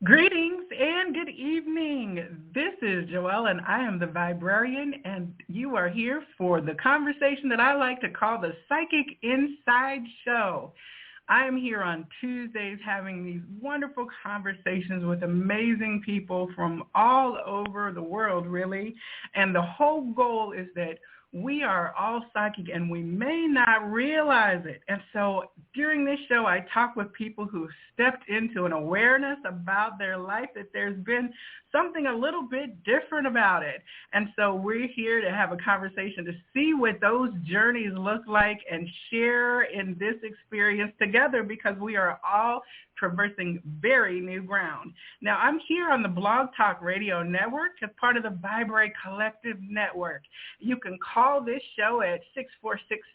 Greetings and good evening. This is Joelle and I am the Viberarian, and you are here for the conversation that I like to call the Psychic Inside Show. I am here on Tuesdays having these wonderful conversations with amazing people from all over the world, really, and the whole goal is that we are all psychic and we may not realize it. And so during this show, I talk with people who stepped into an awareness about their life that there's been something a little bit different about it. And so we're here to have a conversation to see what those journeys look like and share in this experience together, because we are all traversing very new ground. Now, I'm here on the Blog Talk Radio Network as part of the Viberary Collective Network. You can call this show at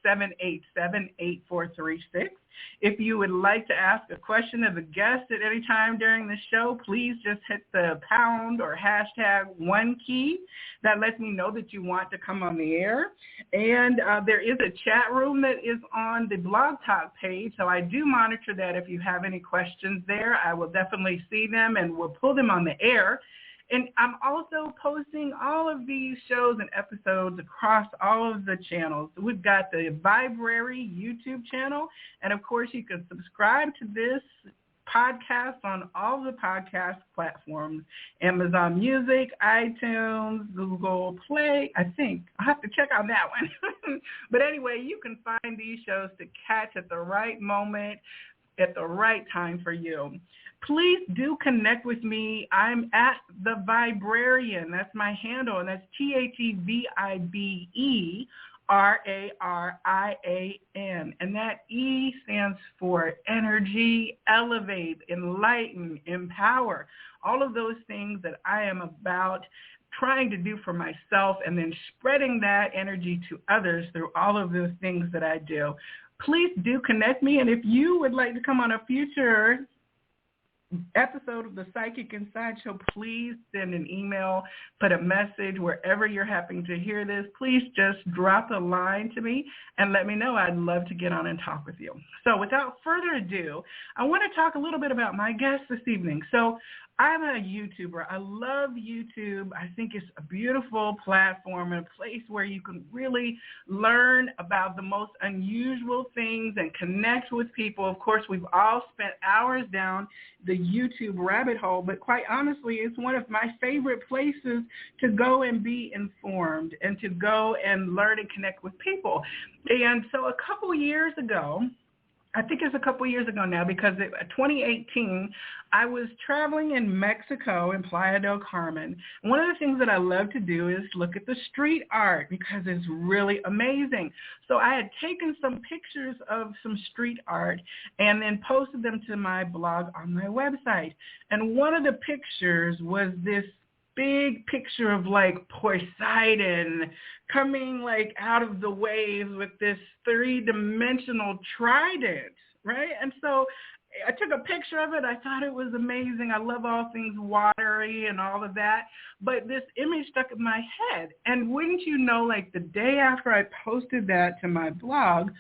646-787-8436. If you would like to ask a question of a guest at any time during the show, please just hit the pound or hashtag 1 key. That lets me know that you want to come on the air. And there is a chat room that is on the Blog Talk page, so I do monitor that. If you have any questions there, I will definitely see them and we'll pull them on the air. And I'm also posting all of these shows and episodes across all of the channels. We've got the Viberary YouTube channel, and of course you can subscribe to this podcast on all the podcast platforms: Amazon Music, iTunes, Google Play. I think I'll have to check on that one. But anyway, you can find these shows to catch at the right moment, at the right time for you. Please do connect with me. I'm at the Viberarian. That's my handle, and that's THEVIBERARIAN. And that E stands for energy, elevate, enlighten, empower. All of those things that I am about trying to do for myself and then spreading that energy to others through all of those things that I do. Please do connect me, and if you would like to come on a future episode of the Psychic Inside Show, please send an email, put a message wherever you're happening to hear this. Please just drop a line to me and let me know. I'd love to get on and talk with you. So without further ado, I want to talk a little bit about my guest this evening. So I'm a YouTuber. I love YouTube. I think it's a beautiful platform and a place where you can really learn about the most unusual things and connect with people. Of course, we've all spent hours down the YouTube rabbit hole, but quite honestly, it's one of my favorite places to go and be informed and to go and learn and connect with people. And so a couple years ago, I think it's a couple years ago now, because 2018, I was traveling in Mexico in Playa del Carmen. One of the things that I love to do is look at the street art because it's really amazing. So I had taken some pictures of some street art and then posted them to my blog on my website. And one of the pictures was this big picture of like Poseidon coming like out of the waves with this three-dimensional trident, right? And so I took a picture of it. I thought it was amazing. I love all things watery and all of that. But this image stuck in my head. And wouldn't you know, like the day after I posted that to my blog,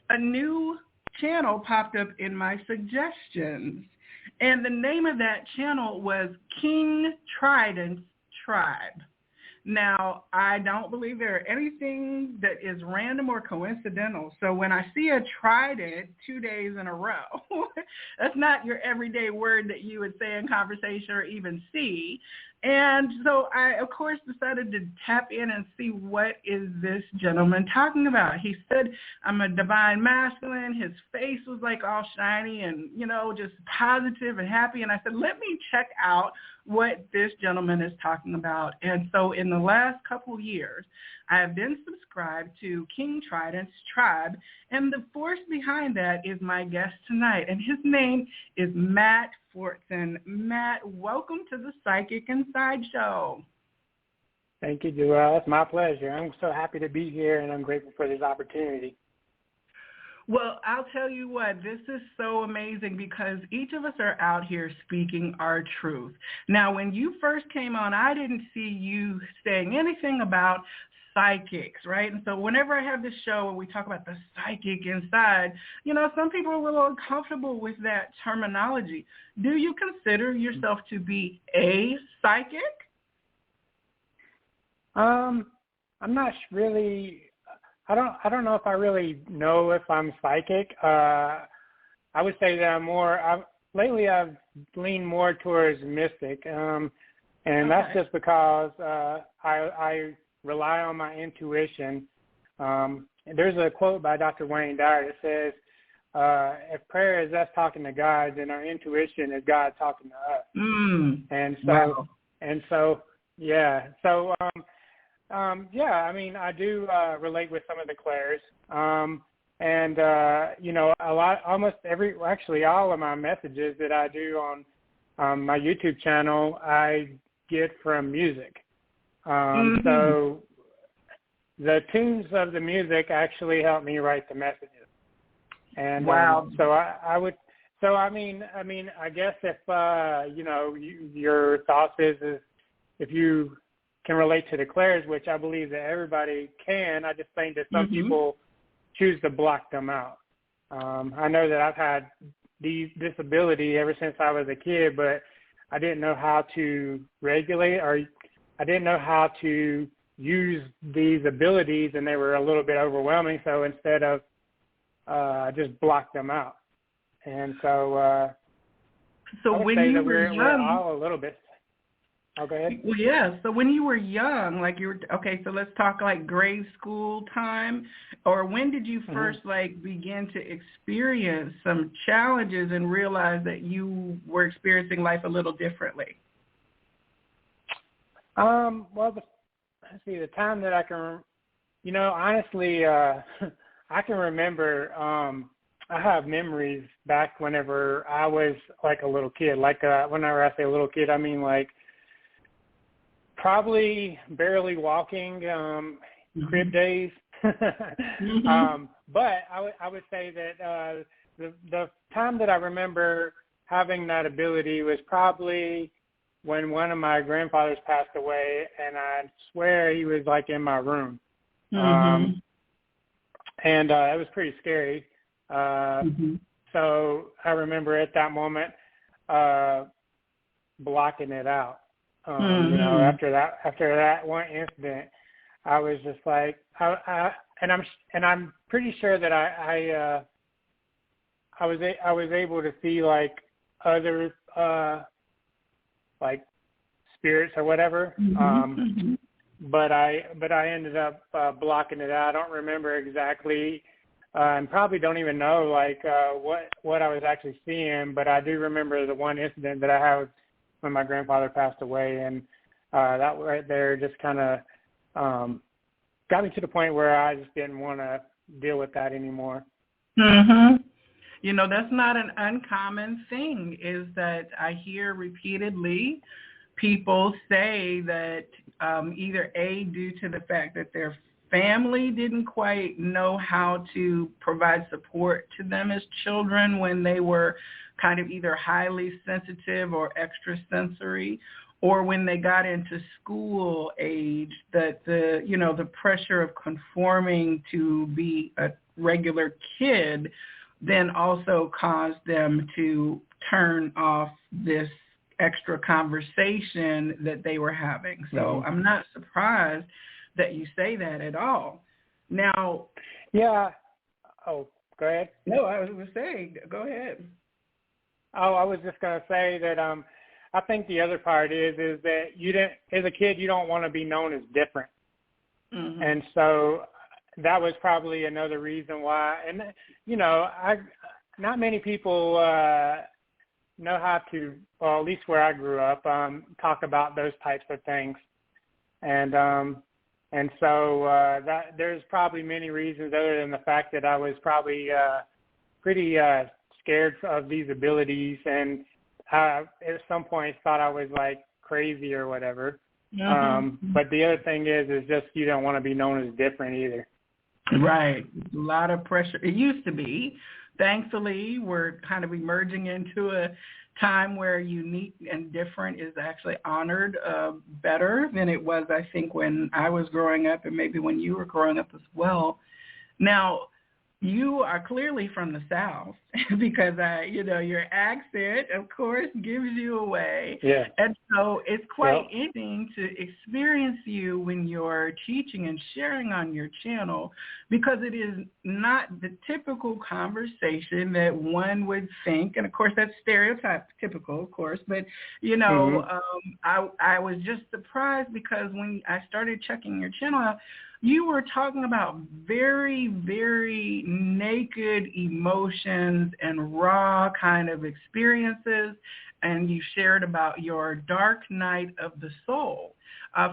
a new channel popped up in my suggestions. And the name of that channel was King Trident's Tribe. Now, I don't believe there are anything that is random or coincidental. So when I see a trident 2 days in a row, that's not your everyday word that you would say in conversation or even see. And so I, of course, decided to tap in and see what is this gentleman talking about. He said, I'm a divine masculine. His face was like all shiny and, you know, just positive and happy. And I said, let me check out what this gentleman is talking about. And so in the last couple years, I have been subscribed to King Trident's Tribe, and the force behind that is my guest tonight, and his name is Matt Fortson. Matt, welcome to the Psychic Inside Show. Thank you, Joelle. It's my pleasure. I'm so happy to be here, and I'm grateful for this opportunity. Well, I'll tell you what, this is so amazing because each of us are out here speaking our truth. Now, when you first came on, I didn't see you saying anything about psychics, right? And so whenever I have this show and we talk about the psychic inside, some people are a little uncomfortable with that terminology. Do you consider yourself to be a psychic? I'm not really. I don't know if I really know if I'm psychic. I would say that lately I've leaned more towards mystic, and that's just because I rely on my intuition. There's a quote by Dr. Wayne Dyer that says, if prayer is us talking to God, then our intuition is God talking to us. I mean, I do relate with some of the clairs. All of my messages that I do on my YouTube channel, I get from music. So the tunes of the music actually help me write the messages. And I guess if your thoughts is if you can relate to the clairs, which I believe that everybody can, I just think that some people choose to block them out. I know that I've had this ability ever since I was a kid, but I didn't know how to regulate, or I didn't know how to use these abilities, and they were a little bit overwhelming. So instead of just block them out. And so when you were young, we're all a little bit. Oh, go ahead. Well, yeah. So when you were young, so let's talk like grade school time, or when did you first begin to experience some challenges and realize that you were experiencing life a little differently? The time that I can, honestly, I can remember. I have memories back whenever I was like a little kid. Whenever I say a little kid, I mean like probably barely walking, crib days. But I would say that the time that I remember having that ability was probably when one of my grandfathers passed away, and I swear he was like in my room. And it was pretty scary. So I remember at that moment blocking it out. After that one incident, I was just like, I'm pretty sure that I was able to see like other like spirits or whatever. But I ended up blocking it out. I don't remember exactly, and probably don't even know what I was actually seeing. But I do remember the one incident that I had when my grandfather passed away, and that right there just kind of got me to the point where I just didn't want to deal with that anymore. That's not an uncommon thing, is that I hear repeatedly people say that either due to the fact that their family didn't quite know how to provide support to them as children when they were kind of either highly sensitive or extrasensory, or when they got into school age, that the pressure of conforming to be a regular kid then also caused them to turn off this extra conversation that they were having. So I'm not surprised that you say that at all. Now, yeah. Oh, go ahead. No, I was going to say, go ahead. Oh, I was just going to say that I think the other part is that as a kid, you don't want to be known as different. And so that was probably another reason why. And, not many people know how to, well, at least where I grew up, talk about those types of things. And so that there's probably many reasons other than the fact that I was probably pretty scared of these abilities, and at some point thought I was like crazy or whatever. But the other thing is just you don't want to be known as different either. Right. A lot of pressure. It used to be. Thankfully, we're kind of emerging into a time where unique and different is actually honored better than it was, I think, when I was growing up and maybe when you were growing up as well. Now, you are clearly from the South because, your accent, of course, gives you away. Yeah. And so it's quite interesting to experience you when you're teaching and sharing on your channel, because it is not the typical conversation that one would think. And, of course, that's stereotypical, of course. But, I was just surprised because when I started checking your channel out, you were talking about very, very naked emotions and raw kind of experiences, and you shared about your dark night of the soul.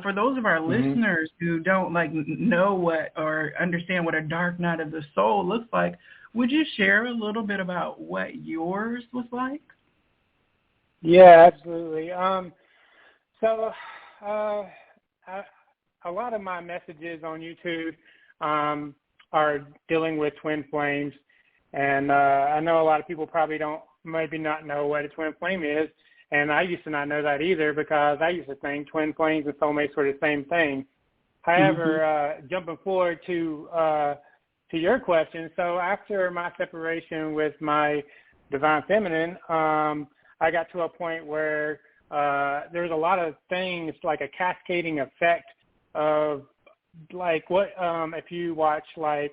For those of our listeners who don't know what or understand what a dark night of the soul looks like, would you share a little bit about what yours was like? Yeah, absolutely. A lot of my messages on YouTube are dealing with twin flames, and I know a lot of people probably maybe not know what a twin flame is, and I used to not know that either because I used to think twin flames and soulmates were the same thing. However, jumping forward to your question, so after my separation with my divine feminine, I got to a point where there was a lot of things, like a cascading effect of if you watch the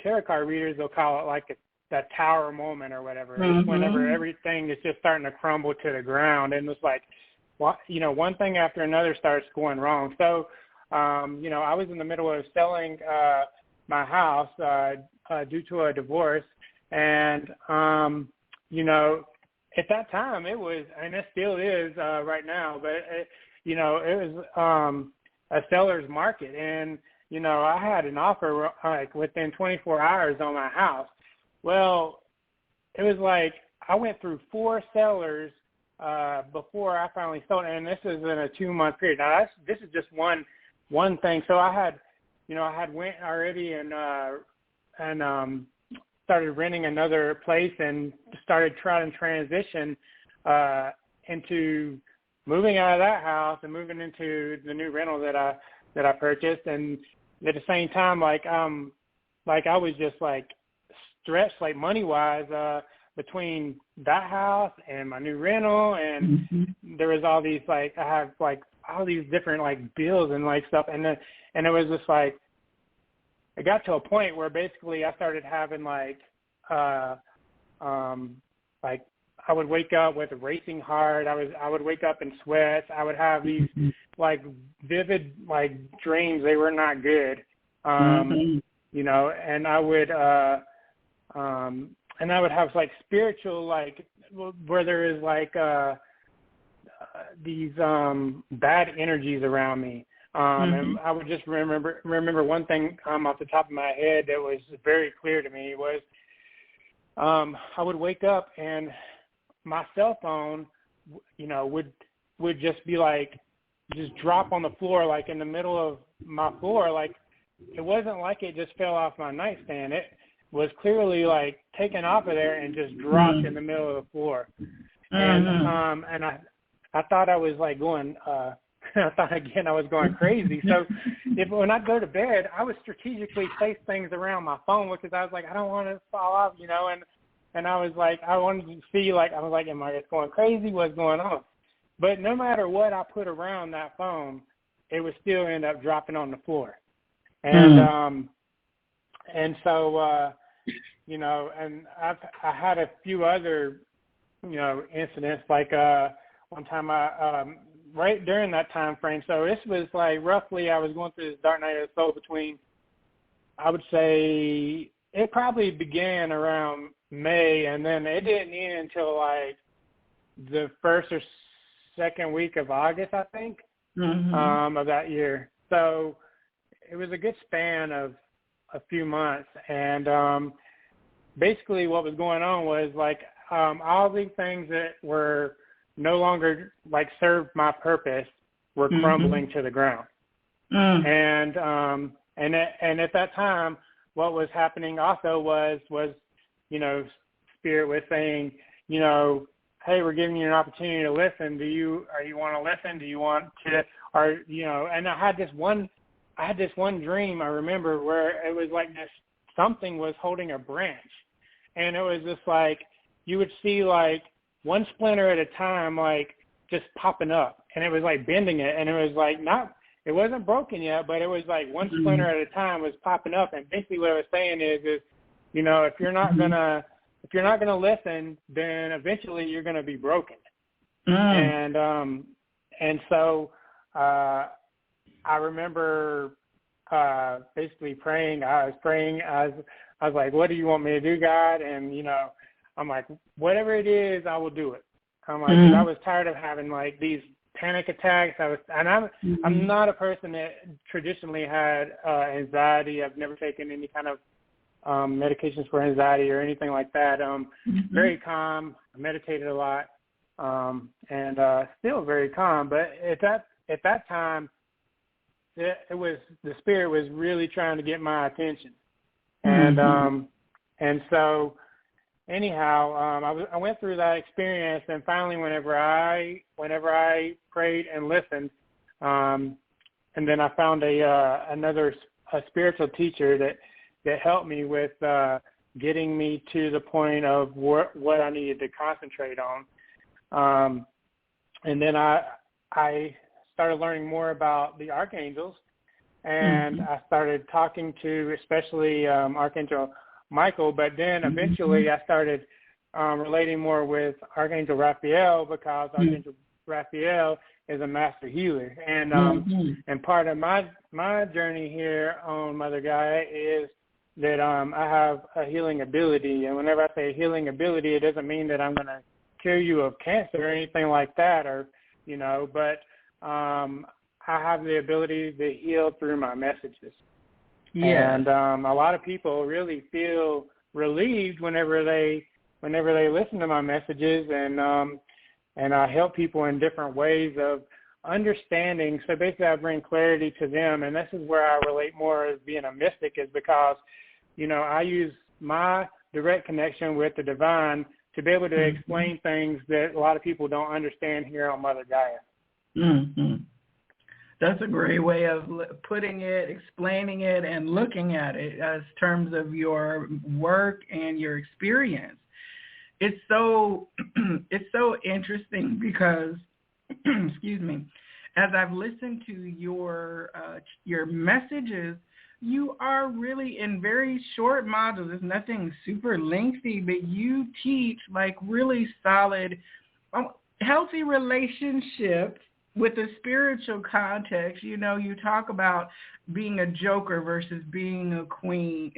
tarot card readers, they'll call it like that tower moment or whatever. It's whenever everything is just starting to crumble to the ground, and it's like, one thing after another starts going wrong. So I was in the middle of selling my house due to a divorce, and at that time it was, and it still is right now, but it was a seller's market, and I had an offer within 24 hours on my house. Well, it was like I went through 4 sellers before I finally sold it, and this is in a 2-month period. Now this is just one thing. So I had went already and started renting another place and started trying to transition into moving out of that house and moving into the new rental that I purchased. And at the same time, I was just stretched money wise between that house and my new rental, and there was all these I have all these different bills and stuff, and it was just it got to a point where basically I started having I would wake up with a racing heart. I would wake up in sweats. I would have these vivid dreams. They were not good. And I would have spiritual where there is these bad energies around me. And I would just remember one thing off the top of my head that was very clear to me was I would wake up and my cell phone, would just be just drop on the floor, in the middle of my floor. It wasn't like it just fell off my nightstand. It was clearly taken off of there and just dropped in the middle of the floor. And I thought I was going, I thought again I was going crazy. So when I go to bed, I would strategically place things around my phone because I was I don't want to fall off, and I was I wanted to see, I was am I just going crazy? What's going on? But no matter what I put around that phone, it would still end up dropping on the floor. And and so and I had a few other incidents. One time I right during that time frame. So this was roughly I was going through this dark night of the soul between, I would say it probably began around May, and then it didn't end until the first or second week of August, I think, of that year. So it was a good span of a few months, and basically what was going on was all these things that were no longer served my purpose were crumbling to the ground. And at that time, what was happening also was Spirit was saying, you know, hey, we're giving you an opportunity to listen. Do you want to listen? Do you want to, or, you know, and I had this one dream, I remember, where it was like this, something was holding a branch. And it was just like, you would see like one splinter at a time, like just popping up, and it was like bending it. And it was like, it wasn't broken yet, but it was like one splinter at a time was popping up. And basically what I was saying is, you know, if you're not gonna listen, then eventually you're gonna be broken. And so I remember basically praying. I was like, what do you want me to do, God? And, you know, I'm like, whatever it is, I will do it. I'm like, 'cause I was tired of having like these panic attacks. I'm not a person that traditionally had anxiety. I've never taken any kind of medications for anxiety or anything like that. Very calm. I meditated a lot, and still very calm. But at that time, it was, the Spirit was really trying to get my attention, and so anyhow, I went through that experience, and finally, whenever I prayed and listened, and then I found a spiritual teacher that helped me with getting me to the point of what I needed to concentrate on, and then I started learning more about the archangels, and I started talking to especially Archangel Michael, but then eventually I started relating more with Archangel Raphael, because Archangel Raphael is a master healer, and part of my journey here on Mother Gaia is that I have a healing ability. And whenever I say healing ability, it doesn't mean that I'm going to cure you of cancer or anything like that, or, you know, but I have the ability to heal through my messages. Yeah. And a lot of people really feel relieved whenever they listen to my messages, and I help people in different ways of understanding. So basically I bring clarity to them, and this is where I relate more as being a mystic, is because, you know, I use my direct connection with the divine to be able to explain things that a lot of people don't understand here on Mother Gaia. That's a great way of putting it, explaining it, and looking at it as terms of your work and your experience. It's so interesting because, excuse me, as I've listened to your messages, you are really in very short modules. It's nothing super lengthy, but you teach like really solid, healthy relationships with a spiritual context. You know, you talk about being a joker versus being a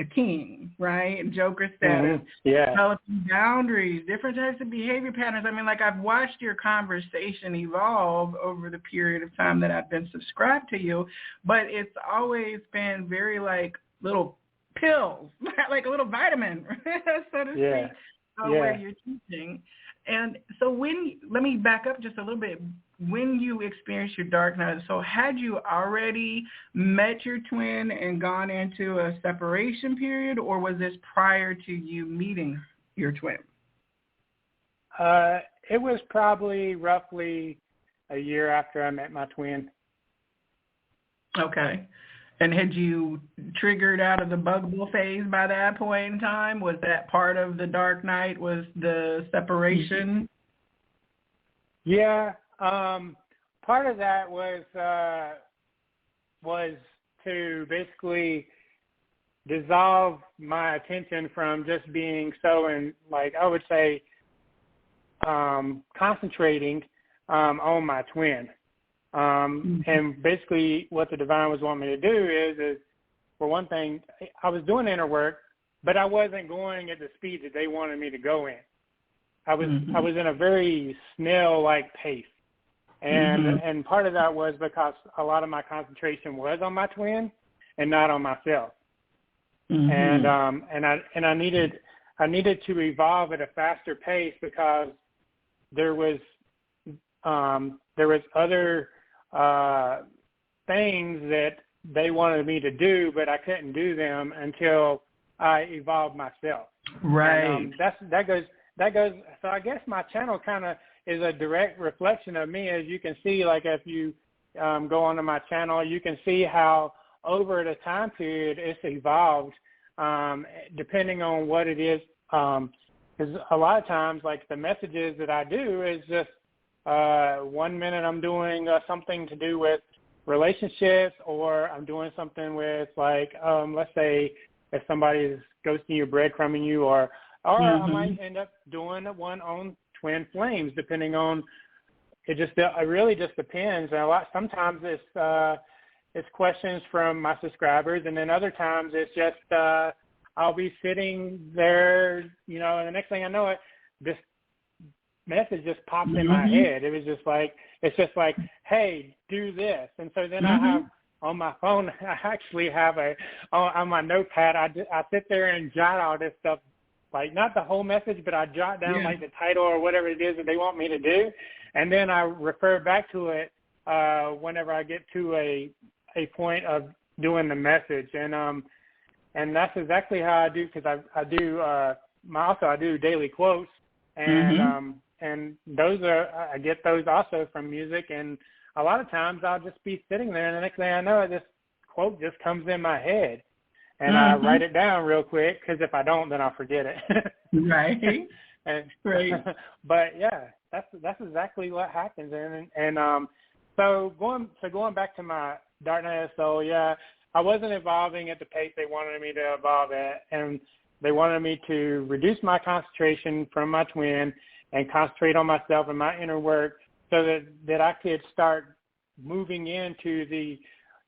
king, right? Joker status, developing boundaries, different types of behavior patterns. I mean, like, I've watched your conversation evolve over the period of time that I've been subscribed to you, but it's always been very like little pills, like a little vitamin, so to speak, where you're teaching. And so let me back up just a little bit. When you experienced your dark night, so had you already met your twin and gone into a separation period, or was this prior to you meeting your twin? It was probably roughly a year after I met my twin. Okay. And had you triggered out of the bugable phase by that point in time? Was that part of the dark night, was the separation? Yeah. Part of that was to basically dissolve my attention from just being so, and like I would say, concentrating on my twin. And basically what the divine was wanting me to do is for one thing, I was doing inner work, but I wasn't going at the speed that they wanted me to go in. I was in a very snail-like pace. And part of that was because a lot of my concentration was on my twin and not on myself. And I needed to evolve at a faster pace because there was other things that they wanted me to do, but I couldn't do them until I evolved myself. Right. And that goes. So I guess my channel kind of is a direct reflection of me. As you can see, like if you go onto my channel, you can see how over the time period it's evolved, depending on what it is. Because a lot of times, like the messages that I do is just 1 minute I'm doing something to do with relationships, or I'm doing something with like, let's say if somebody is ghosting you, breadcrumbing you, or I might end up doing one on twin flames, depending on, it really just depends. And sometimes it's questions from my subscribers, and then other times it's just I'll be sitting there, you know, and the next thing I know, this message just popped in my head. It was just like, it's just like, hey, do this. And so then I have on my phone, I actually have on my notepad, I sit there and jot all this stuff, like not the whole message, but I jot down like the title or whatever it is that they want me to do. And then I refer back to it whenever I get to a point of doing the message. And that's exactly how I do, because I do daily quotes, and those I get those also from music. And a lot of times I'll just be sitting there, and the next thing I know, this quote just comes in my head, and I write it down real quick, because if I don't, then I'll forget it. Right. But yeah, that's exactly what happens. And so going back to my Dark Night of the Soul, yeah, I wasn't evolving at the pace they wanted me to evolve at, and they wanted me to reduce my concentration from my twin and concentrate on myself and my inner work, so that I could start moving into the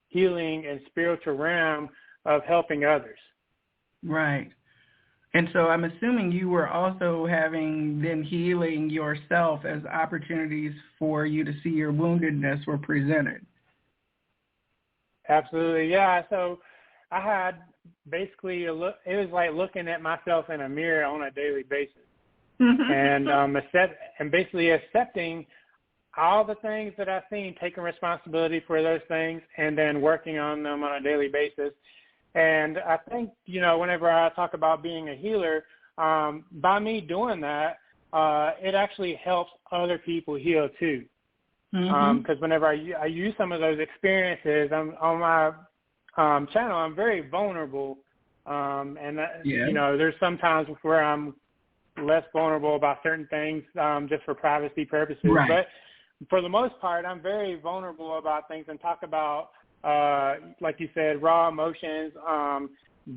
healing and spiritual realm of helping others. Right. And so I'm assuming you were also having then healing yourself as opportunities for you to see your woundedness were presented. Absolutely, yeah. So I had basically it was like looking at myself in a mirror on a daily basis, and basically accepting all the things that I've seen, taking responsibility for those things, and then working on them on a daily basis. And I think, you know, whenever I talk about being a healer, by me doing that, it actually helps other people heal too. Because whenever I use some of those experiences on my channel, I'm very vulnerable, you know, there's some times where I'm less vulnerable about certain things just for privacy purposes. Right. But for the most part, I'm very vulnerable about things and talk about, like you said, raw emotions,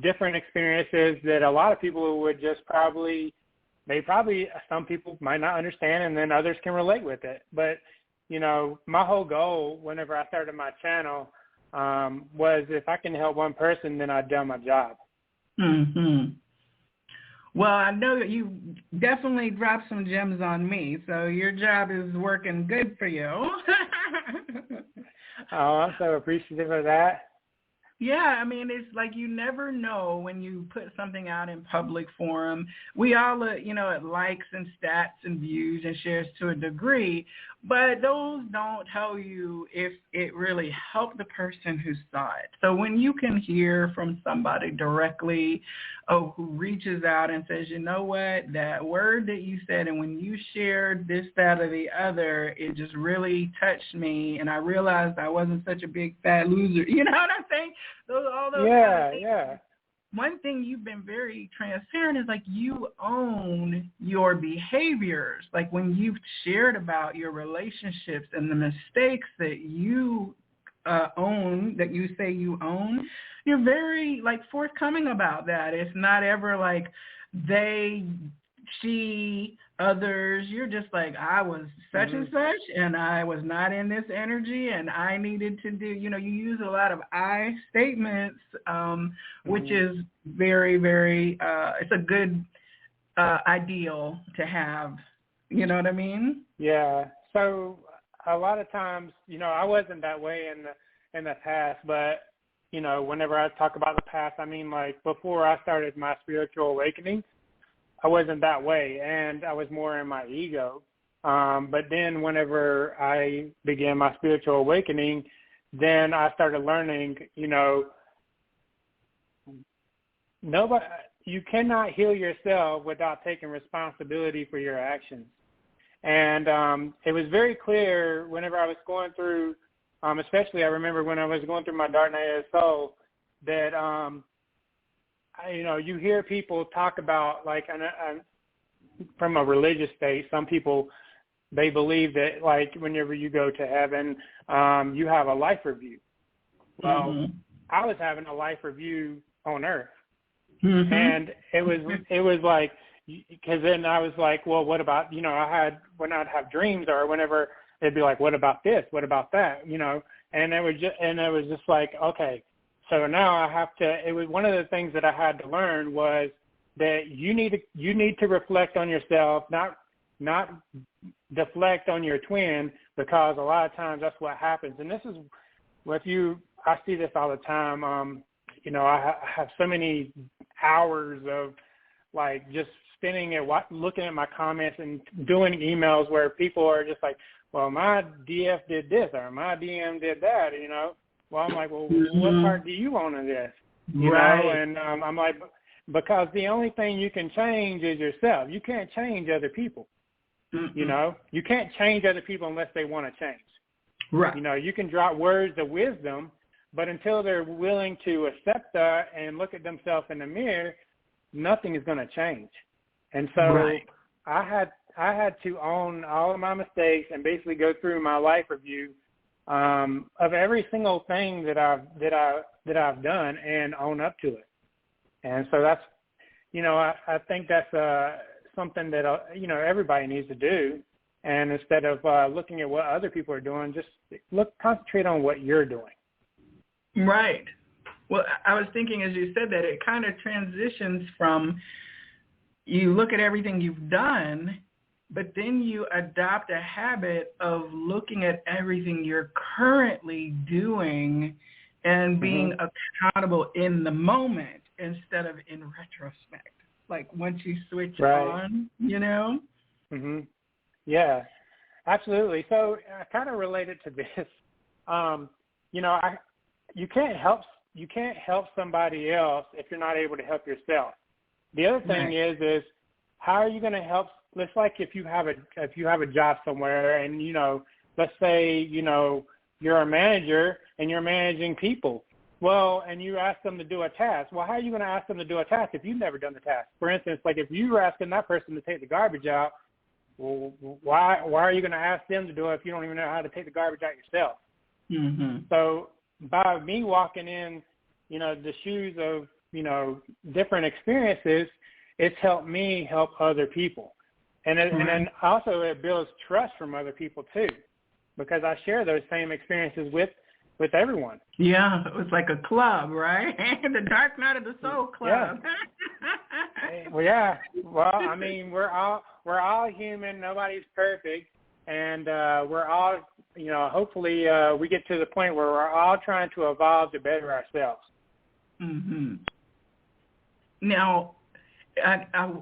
different experiences that a lot of people would just some people might not understand, and then others can relate with it. But you know, my whole goal whenever I started my channel was if I can help one person, then I've done my job. Well, I know that you definitely dropped some gems on me, so your job is working good for you. Oh, I'm so appreciative of that. Yeah, I mean, it's like you never know when you put something out in public forum. We all, you know, it likes and stats and views and shares to a degree, but those don't tell you if it really helped the person who saw it. So when you can hear from somebody directly, who reaches out and says, you know what, that word that you said, and when you shared this, that, or the other, it just really touched me, and I realized I wasn't such a big fat loser. You know what I'm saying? All those kind of things. Yeah. One thing you've been very transparent is like you own your behaviors. Like when you've shared about your relationships and the mistakes that you own, that you say you own, you're very like forthcoming about that. It's not ever like they, she, others. You're just like, I was such and such, and I was not in this energy, and I needed to do, you know, you use a lot of I statements, which is very, very, it's a good ideal to have. You know what I mean? Yeah. So a lot of times, you know, I wasn't that way in the past, but, you know, whenever I talk about the past, I mean, like before I started my spiritual awakening, I wasn't that way, and I was more in my ego. But then whenever I began my spiritual awakening, then I started learning, you know, you cannot heal yourself without taking responsibility for your actions. And it was very clear whenever I was going through, especially I remember when I was going through my dark night of the soul, that, you hear people talk about, like, from a religious state, some people, they believe that, like, whenever you go to heaven, you have a life review. Well, I was having a life review on earth. And it was like, because then I was like, well, what about, when I'd have dreams or whenever it'd be like, what about this? What about that? And it was just like, okay, so now I have to, it was one of the things that I had to learn was that you need to reflect on yourself, not deflect on your twin, because a lot of times that's what happens. And this is what I see this all the time. I have so many hours of, like, just spinning at looking at my comments and doing emails where people are just like, well, my DF did this or my DM did that, Well, I'm like, well, what part do you own in this? You know? And I'm like, because the only thing you can change is yourself. You can't change other people. You can't change other people unless they want to change. Right. You can drop words of wisdom, but until they're willing to accept that and look at themselves in the mirror, nothing is going to change. And so I had to own all of my mistakes and basically go through my life review of every single thing that I've done and own up to it. And so that's, I think that's something that everybody needs to do. And instead of looking at what other people are doing, just concentrate on what you're doing. Right. Well, I was thinking as you said that it kind of transitions from you look at everything you've done, but then you adopt a habit of looking at everything you're currently doing and being accountable in the moment instead of in retrospect. Like once you switch on, Yeah, absolutely. So I kind of related to this. You can't help somebody else if you're not able to help yourself. The other thing is how are you going to help? It's like if you have a job somewhere and let's say you're a manager and you're managing people. Well, and you ask them to do a task. Well, how are you going to ask them to do a task if you've never done the task? For instance, like if you were asking that person to take the garbage out, well, why are you going to ask them to do it if you don't even know how to take the garbage out yourself? So by me walking in, the shoes of, different experiences, it's helped me help other people. And then also it builds trust from other people too, because I share those same experiences with everyone. Yeah, it was like a club, right? The Dark Night of the Soul Club. Yeah. Well, I mean, we're all human. Nobody's perfect, and we're all, hopefully we get to the point where we're all trying to evolve to better ourselves. Now,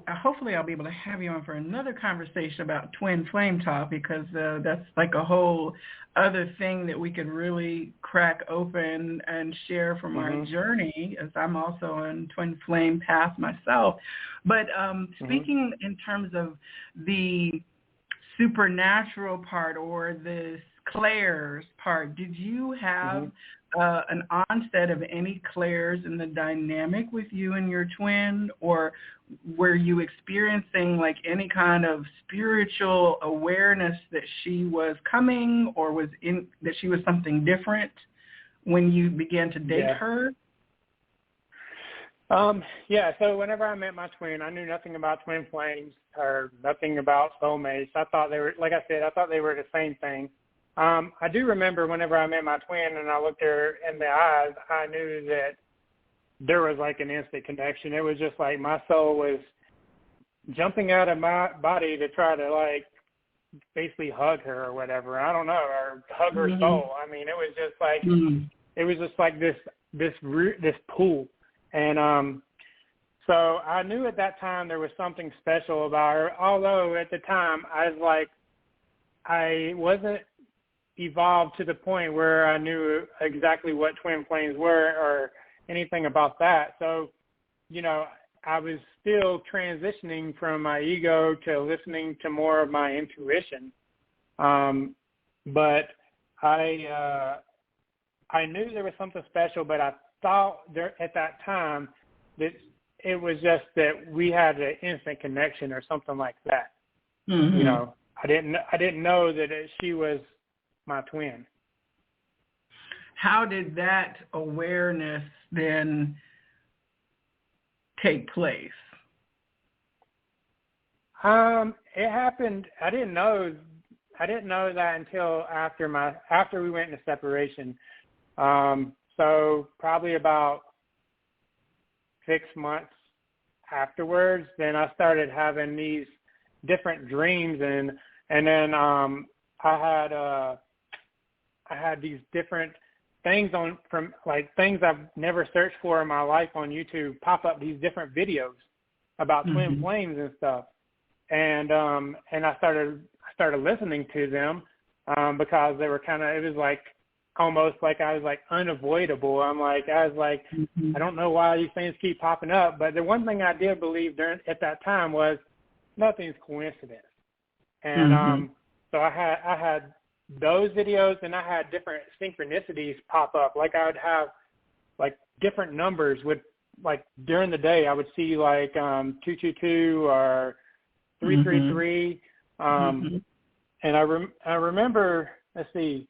hopefully I'll be able to have you on for another conversation about twin flame talk, because that's like a whole other thing that we could really crack open and share from our journey, as I'm also on twin flame path myself. But speaking in terms of the supernatural part or this clairs part, did you have an onset of any clairs in the dynamic with you and your twin, or were you experiencing like any kind of spiritual awareness that she was coming, or that she was something different when you began to date her? So whenever I met my twin, I knew nothing about twin flames or nothing about soulmates. I thought they were, like I said, the same thing. I do remember whenever I met my twin and I looked her in the eyes, I knew that there was like an instant connection. It was just like my soul was jumping out of my body to try to like basically hug her or whatever. I don't know, or hug her soul. I mean, it was just like this pull. And so I knew at that time there was something special about her, although at the time I wasn't evolved to the point where I knew exactly what twin flames were or anything about that. So, I was still transitioning from my ego to listening to more of my intuition. But I knew there was something special, but I thought at that time that it was just that we had an instant connection or something like that. Mm-hmm. You know, I didn't know that she was my twin. How did that awareness then take place? It happened. I didn't know that until after we went into separation. So probably about 6 months afterwards, then I started having these different dreams, and then I had these different things from things I've never searched for in my life on YouTube pop up, these different videos about twin flames and stuff, and I started listening to them because they were it was like almost like I was like unavoidable. I was like, I don't know why these things keep popping up, but the one thing I did believe at that time was nothing's coincidence. And so I had those videos, and I had different synchronicities pop up. Like I would have like different numbers during the day I would see 222 or 333. And I remember, let's see,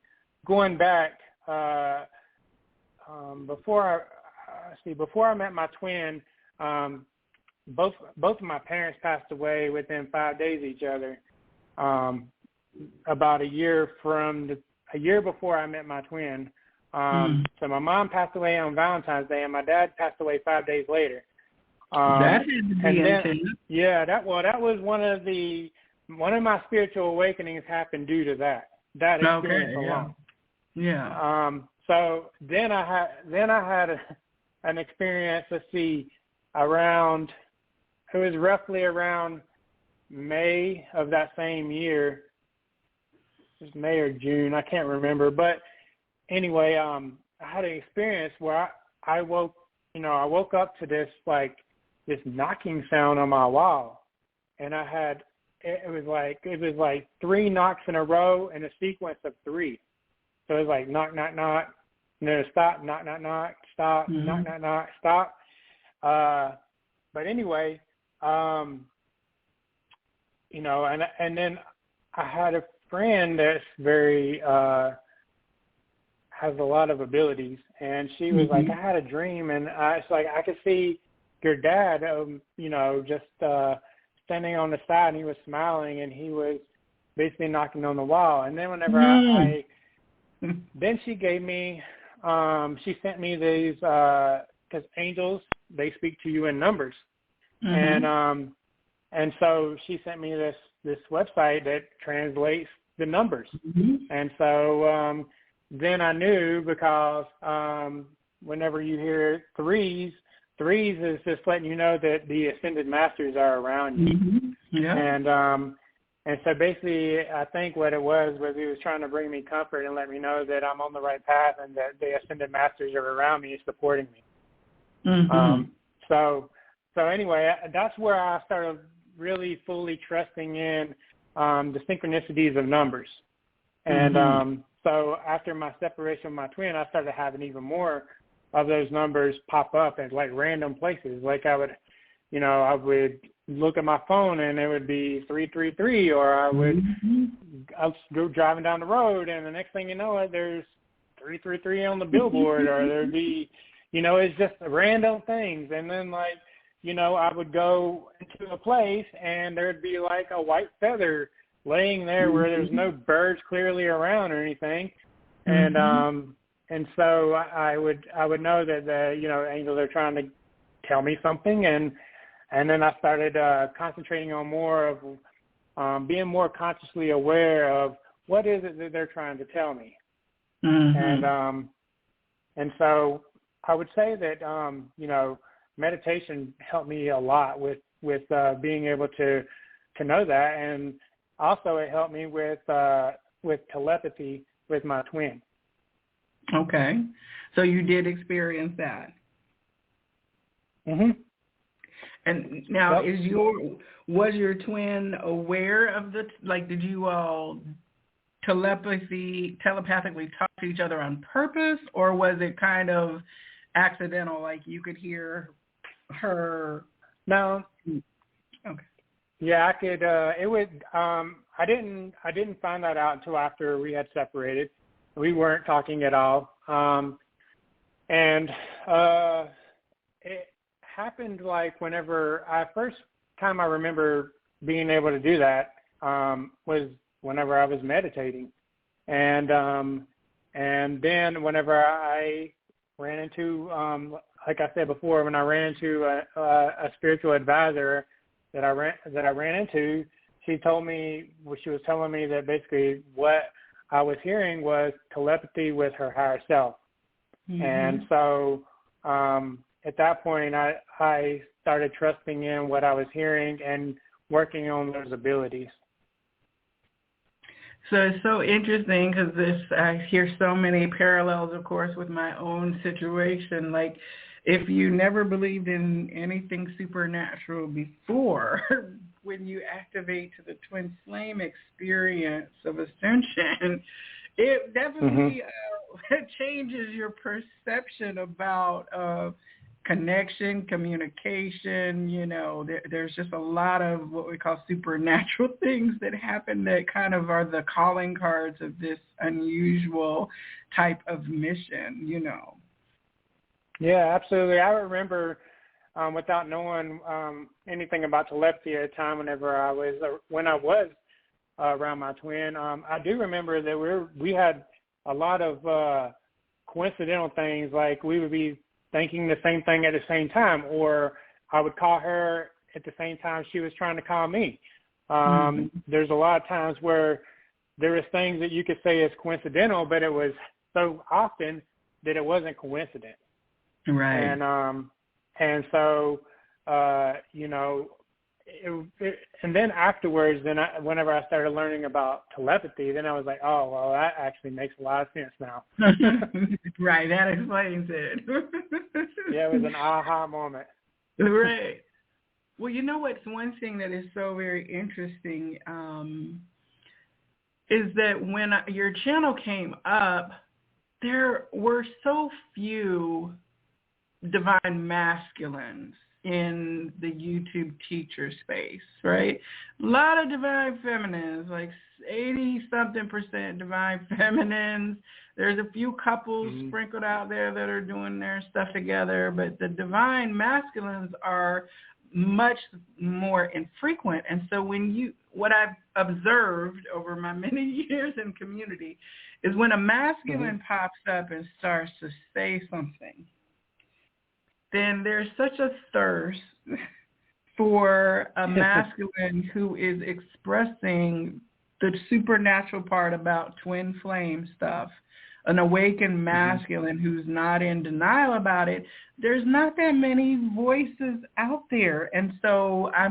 going back before I met my twin, both of my parents passed away within 5 days of each other. About a year before I met my twin. So my mom passed away on Valentine's Day, and my dad passed away 5 days later. That is the intense. Yeah, that was one of my spiritual awakenings happened due to that experience alone. Yeah. So then I had an experience. Let's see, it was roughly around May of that same year. It was May or June, I can't remember. But anyway, I had an experience where I woke up to this knocking sound on my wall, and it was like 3 knocks in a row in a sequence of 3. So it was like knock, knock, knock, and then stop, knock, knock, knock, stop, knock, knock, knock, stop. But anyway, and then I had a friend that's very has a lot of abilities, and she was like, I had a dream, and I could see your dad, just standing on the side, and he was smiling, and he was basically knocking on the wall. And then whenever then she gave me, she sent me these, because angels, they speak to you in numbers. And so she sent me this website that translates the numbers. And so then I knew, because whenever you hear threes is just letting you know that the ascended masters are around you. And so basically, I think what it was he was trying to bring me comfort and let me know that I'm on the right path and that the ascended masters are around me supporting me. So anyway, that's where I started really fully trusting in the synchronicities of numbers. And so after my separation with my twin, I started having even more of those numbers pop up at random places. Like I would look at my phone and it would be 333, or I would go driving down the road and the next thing you know, there's 333 on the billboard, or there'd be, it's just random things. And then I would go into a place and there'd be a white feather laying there where there's no birds clearly around or anything. And so I would know that the angels are trying to tell me something, and then I started concentrating on more of being more consciously aware of what is it that they're trying to tell me. And so I would say that meditation helped me a lot with being able to know that, and also it helped me with telepathy with my twin. Okay, so you did experience that. And now, was your twin aware of did you all telepathically talk to each other on purpose, or was it kind of accidental, like you could hear her? No. Okay. Yeah, I could. It would. I didn't find that out until after we had separated. We weren't talking at all, and it happened like whenever first time I remember being able to do that was whenever I was meditating, and then whenever I ran into, like I said before, when I ran into a spiritual advisor that I ran into, she was telling me that basically what I was hearing was telepathy with her higher self. Mm-hmm. And so at that point, I started trusting in what I was hearing and working on those abilities. So it's so interesting because I hear so many parallels, of course, with my own situation. Like, if you never believed in anything supernatural before, when you activate to the twin flame experience of ascension, it definitely changes your perception about connection, communication. There's just a lot of what we call supernatural things that happen that kind of are the calling cards of this unusual type of mission, Yeah, absolutely. I remember, without knowing anything about telepathy at the time, when I was around my twin, I do remember that we had a lot of coincidental things, like we would be thinking the same thing at the same time, or I would call her at the same time she was trying to call me. There's a lot of times where there was things that you could say is coincidental, but it was so often that it wasn't coincident. Right. And so, and then afterwards, whenever I started learning about telepathy, then I was like, oh, well, that actually makes a lot of sense now. Right, that explains it. Yeah, it was an aha moment. Right. Well, what's one thing that is so very interesting is that when your channel came up, there were so few divine masculines in the YouTube teacher space, right? A lot of divine feminines, like 80-something% divine feminines. There's a few couples sprinkled out there that are doing their stuff together, but the divine masculines are much more infrequent. And so what I've observed over my many years in community is when a masculine pops up and starts to say something, then there's such a thirst for a masculine who is expressing the supernatural part about twin flame stuff, an awakened masculine who's not in denial about it. There's not that many voices out there. And so I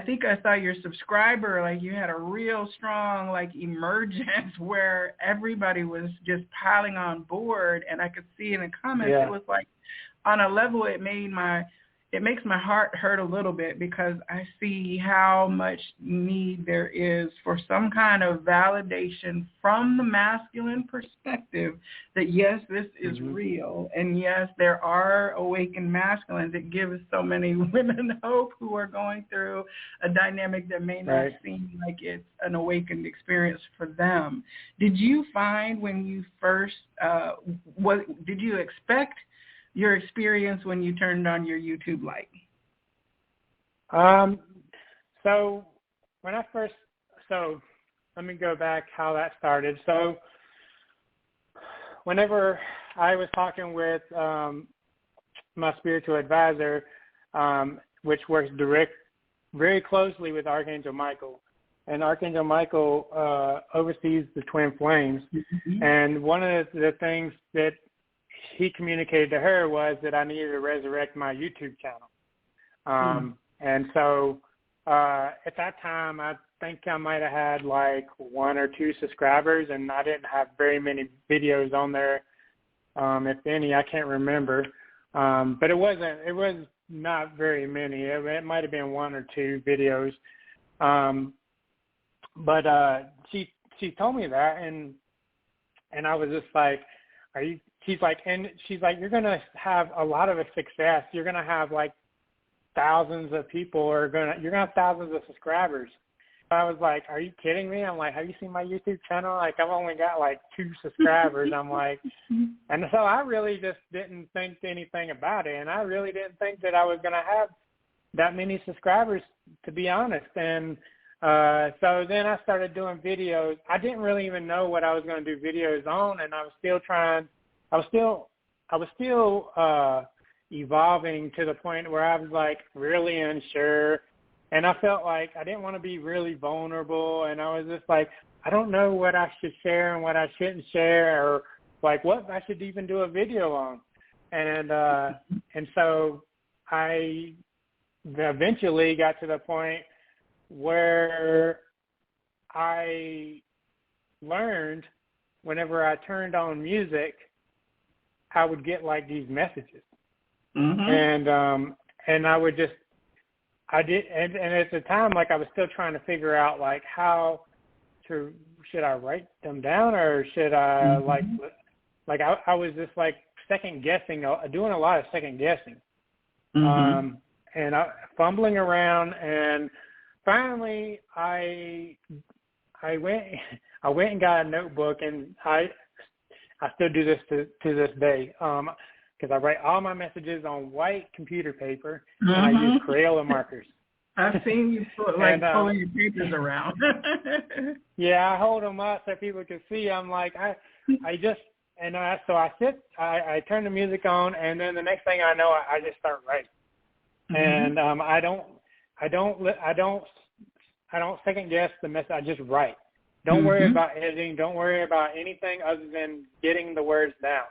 think I saw your subscriber, like you had a real strong emergence where everybody was just piling on board. And I could see in the comments, it was like, on a level, it makes my heart hurt a little bit, because I see how much need there is for some kind of validation from the masculine perspective that, yes, this is real. And yes, there are awakened masculines. It gives so many women hope who are going through a dynamic that may not seem like it's an awakened experience for them. Did you find when you first, did you expect your experience when you turned on your YouTube light? So let me go back how that started. So whenever I was talking with my spiritual advisor, which works very closely with Archangel Michael, and Archangel Michael oversees the twin flames. And one of the things that he communicated to her was that I needed to resurrect my YouTube channel. And so at that time, I think I might have had like 1 or 2 subscribers, and I didn't have very many videos on there, if any. I can't remember. But it was not very many. It might have been one or two videos. But she told me that, and I was just like, are you? She's like, you're gonna have a lot of success. You're gonna have like thousands of people you're gonna have thousands of subscribers. I was like, are you kidding me? I'm like, have you seen my YouTube channel? Like, I've only got like 2 subscribers. I'm like, and so I really just didn't think anything about it, and I really didn't think that I was gonna have that many subscribers, to be honest. And so then I started doing videos. I didn't really even know what I was going to do videos on, and I was still evolving to the point where I was like really unsure, and I felt like I didn't want to be really vulnerable, and I was just like, I don't know what I should share and what I shouldn't share, or like what I should even do a video on. And so I eventually got to the point where I learned whenever I turned on music, I would get like these messages. Mm-hmm. And I would just, and at the time, like I was still trying to figure out like should I write them down, or should I like I was just like second guessing, doing a lot of second guessing. Mm-hmm. And fumbling around, and finally I went and got a notebook, and I still do this to this day, because I write all my messages on white computer paper, and I use Crayola markers. I've seen you pulling your papers around. Yeah, I hold them up so people can see. I'm like, so I sit, I turn the music on, and then the next thing I know, I just start writing. Mm-hmm. And I don't second guess the message. I just write. Don't worry about editing. Don't worry about anything other than getting the words down.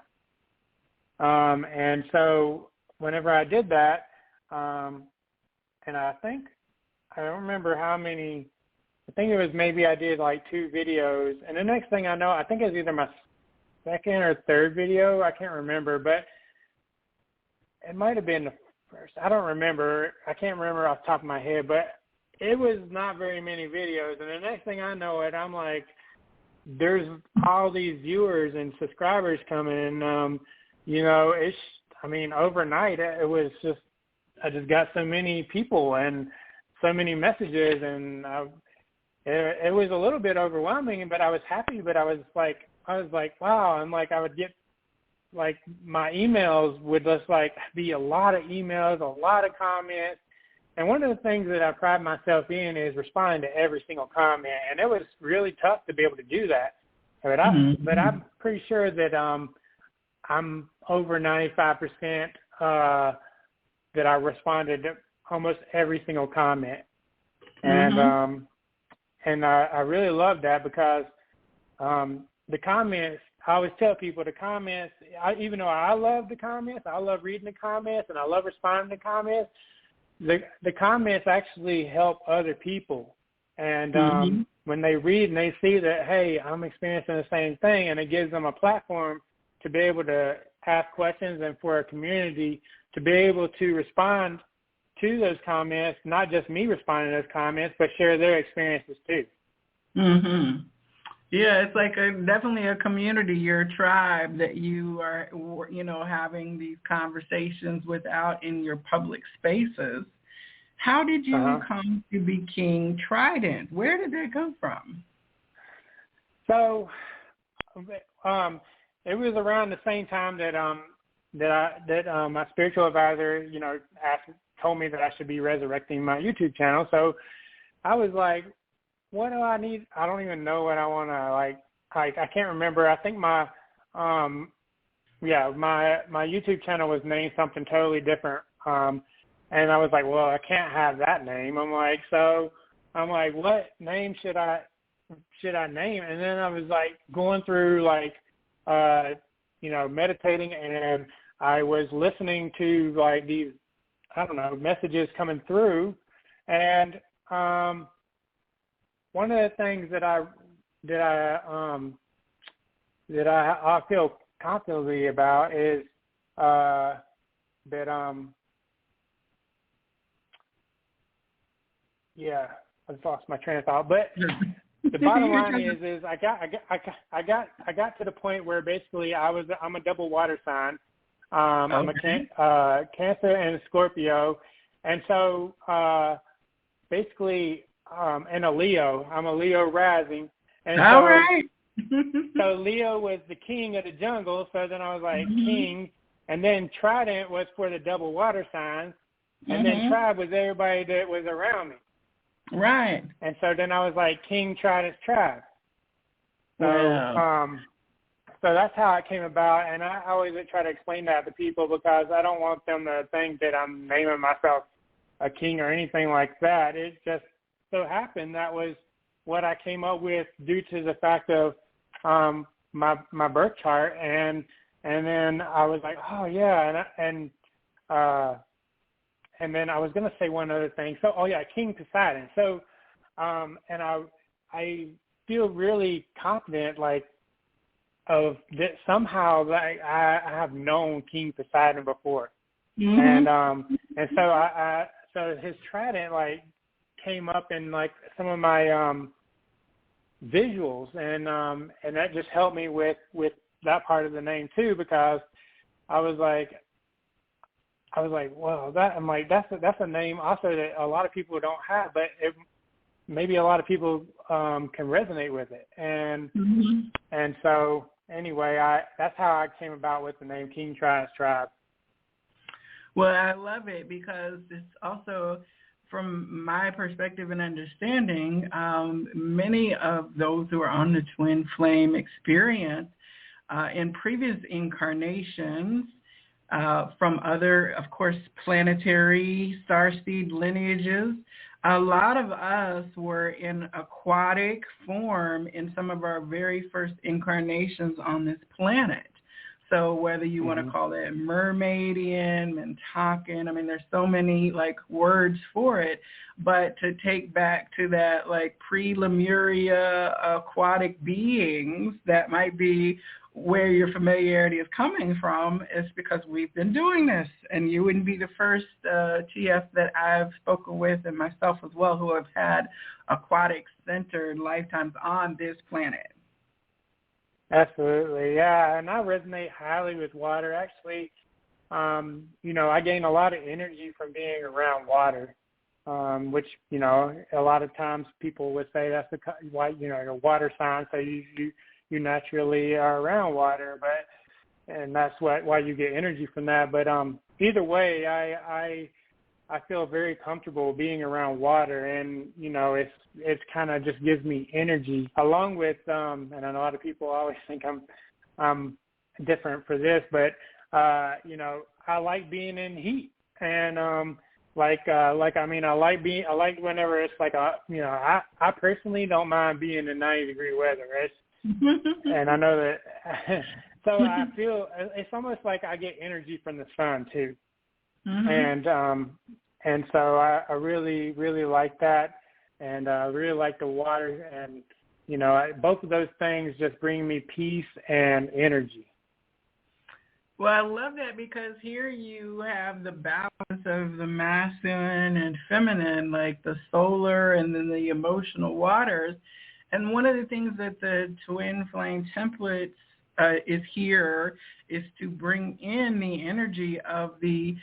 And so whenever I did that, and I don't remember how many. I think it was maybe I did like 2 videos, and the next thing I know, I think it was either my second or third video. I can't remember, but it might have been the first. I don't remember. I can't remember off the top of my head, but it was not very many videos. And the next thing I know it, I'm like, there's all these viewers and subscribers coming. Overnight it was just, I just got so many people and so many messages, and it was a little bit overwhelming, but I was happy. But I was like, wow. And like, I would get, like, my emails would just like be a lot of emails, a lot of comments. And one of the things that I pride myself in is responding to every single comment. And it was really tough to be able to do that. But I'm pretty sure that I'm over 95% that I responded to almost every single comment. And I really love that, because the comments, I always tell people the comments, even though I love the comments, I love reading the comments, and I love responding to comments, the comments actually help other people. And when they read and they see that, hey, I'm experiencing the same thing, and it gives them a platform to be able to ask questions, and for a community to be able to respond to those comments, not just me responding to those comments, but share their experiences too. Yeah, it's like definitely a community, your tribe that you are, having these conversations without in your public spaces. How did you come to be King Trident? Where did that come from? So, it was around the same time that my spiritual advisor, told me that I should be resurrecting my YouTube channel. So I was like, what do I need? I don't even know what I want to like. I can't remember. I think my YouTube channel was named something totally different. And I was like, well, I can't have that name. I'm like, what name should I name? And then I was like going through meditating, and I was listening to like these, I don't know, messages coming through. And one of the things that I feel confidently about is that yeah, I just lost my train of thought. But the bottom line is I got to the point where basically I'm a double water sign. I'm a Cancer and a Scorpio, and so basically, and a Leo. I'm a Leo rising, and so Leo was the king of the jungle. So then I was like king, and then Trident was for the double water signs, and then Tribe was everybody that was around me. Right. And so then I was like King Trident's Tribe. So so that's how it came about, and I always try to explain that to people because I don't want them to think that I'm naming myself a king or anything like that. It just so happened that was what I came up with due to the fact of my birth chart, and then I was like, oh yeah, and then I was going to say one other thing. So, King Poseidon. So, and I feel really confident, like, of that somehow like I have known King Poseidon before, and so so his trident like came up in like some of my visuals, and that just helped me with that part of the name too, because I was like, well, that's a name also that a lot of people don't have, but maybe a lot of people can resonate with it, and so anyway, that's how I came about with the name King Trident's Tribe. Well, I love it because it's also, from my perspective and understanding, many of those who are on the twin flame experience in previous incarnations from other, of course, planetary starseed lineages. A lot of us were in aquatic form in some of our very first incarnations on this planet. So whether you want to call it mermaidian, Mintakan, I mean, there's so many like words for it, but to take back to that like pre-Lemuria aquatic beings, that might be where your familiarity is coming from, is because we've been doing this, and you wouldn't be the first TF that I've spoken with, and myself as well, who have had aquatic-centered lifetimes on this planet. Absolutely, yeah, and I resonate highly with water. Actually, I gain a lot of energy from being around water, which, a lot of times people would say that's a water sign, so you naturally are around water, and that's why you get energy from that. But either way, I feel very comfortable being around water, and it's kind of just gives me energy. Along with and a lot of people always think I'm different for this, but I like being in heat, and I like whenever it's like I personally don't mind being in 90-degree weather. And I know that, so I feel it's almost like I get energy from the sun too, and so I really, really like that, and I really like the water, and both of those things just bring me peace and energy. Well, I love that, because here you have the balance of the masculine and feminine, like the solar and then the emotional waters. And one of the things that the Twin Flame templates is here is to bring in the energy of the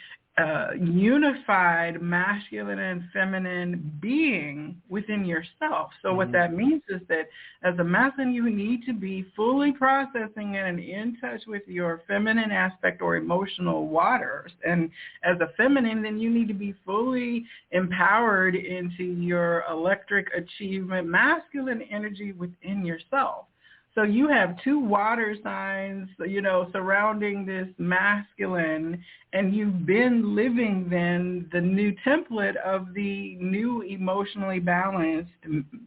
unified masculine and feminine being within yourself. So what that means is that as a masculine, you need to be fully processing and in touch with your feminine aspect or emotional waters. And as a feminine, then you need to be fully empowered into your electric achievement, masculine energy within yourself. So you have two water signs, surrounding this masculine, and you've been living then the new template of the new emotionally balanced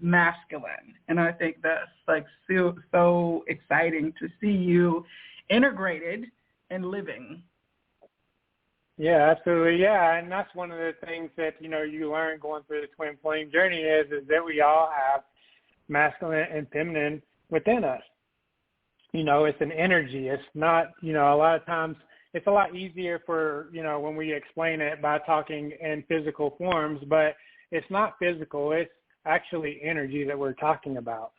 masculine. And I think that's like so exciting to see you integrated and living. Yeah, absolutely. Yeah, and that's one of the things that, you learn going through the Twin Flame journey is that we all have masculine and feminine within us. It's an energy. It's not, a lot of times it's a lot easier for, when we explain it by talking in physical forms, but it's not physical. It's actually energy that we're talking about.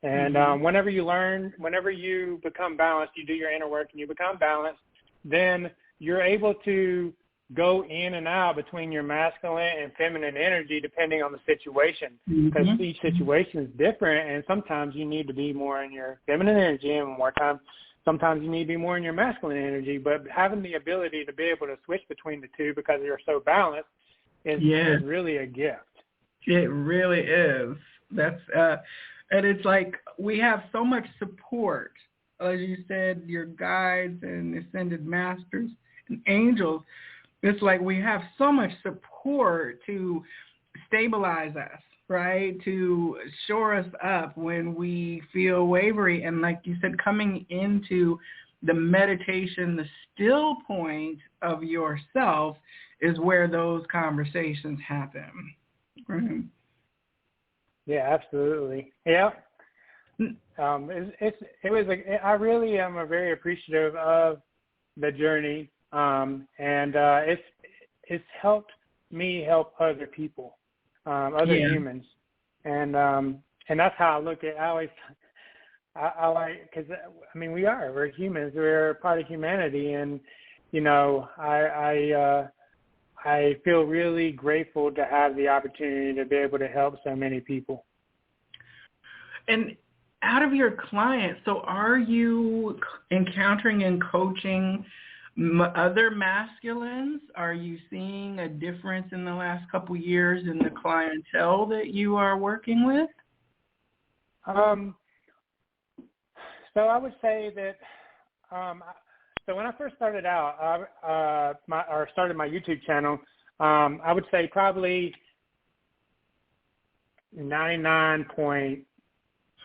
And whenever you become balanced, you do your inner work and you become balanced, then you're able to go in and out between your masculine and feminine energy depending on the situation, because each situation is different, and sometimes you need to be more in your feminine energy, and sometimes you need to be more in your masculine energy. But having the ability to be able to switch between the two because you're so balanced is really a gift. It really is. That's and it's like we have so much support, as you said, your guides and ascended masters and angels. It's like we have so much support to stabilize us, right? To shore us up when we feel wavery. And like you said, coming into the meditation, the still point of yourself is where those conversations happen. Right? Yeah, absolutely. Yeah. I really am very appreciative of the journey. And it's helped me help other people, other humans, and that's how I look at. I like, because we're humans, we're part of humanity, and I feel really grateful to have the opportunity to be able to help so many people. And out of your clients, so are you encountering and coaching other masculines? Are you seeing a difference in the last couple years in the clientele that you are working with? So I would say that, so when I first started out, started my YouTube channel, I would say probably 99 point,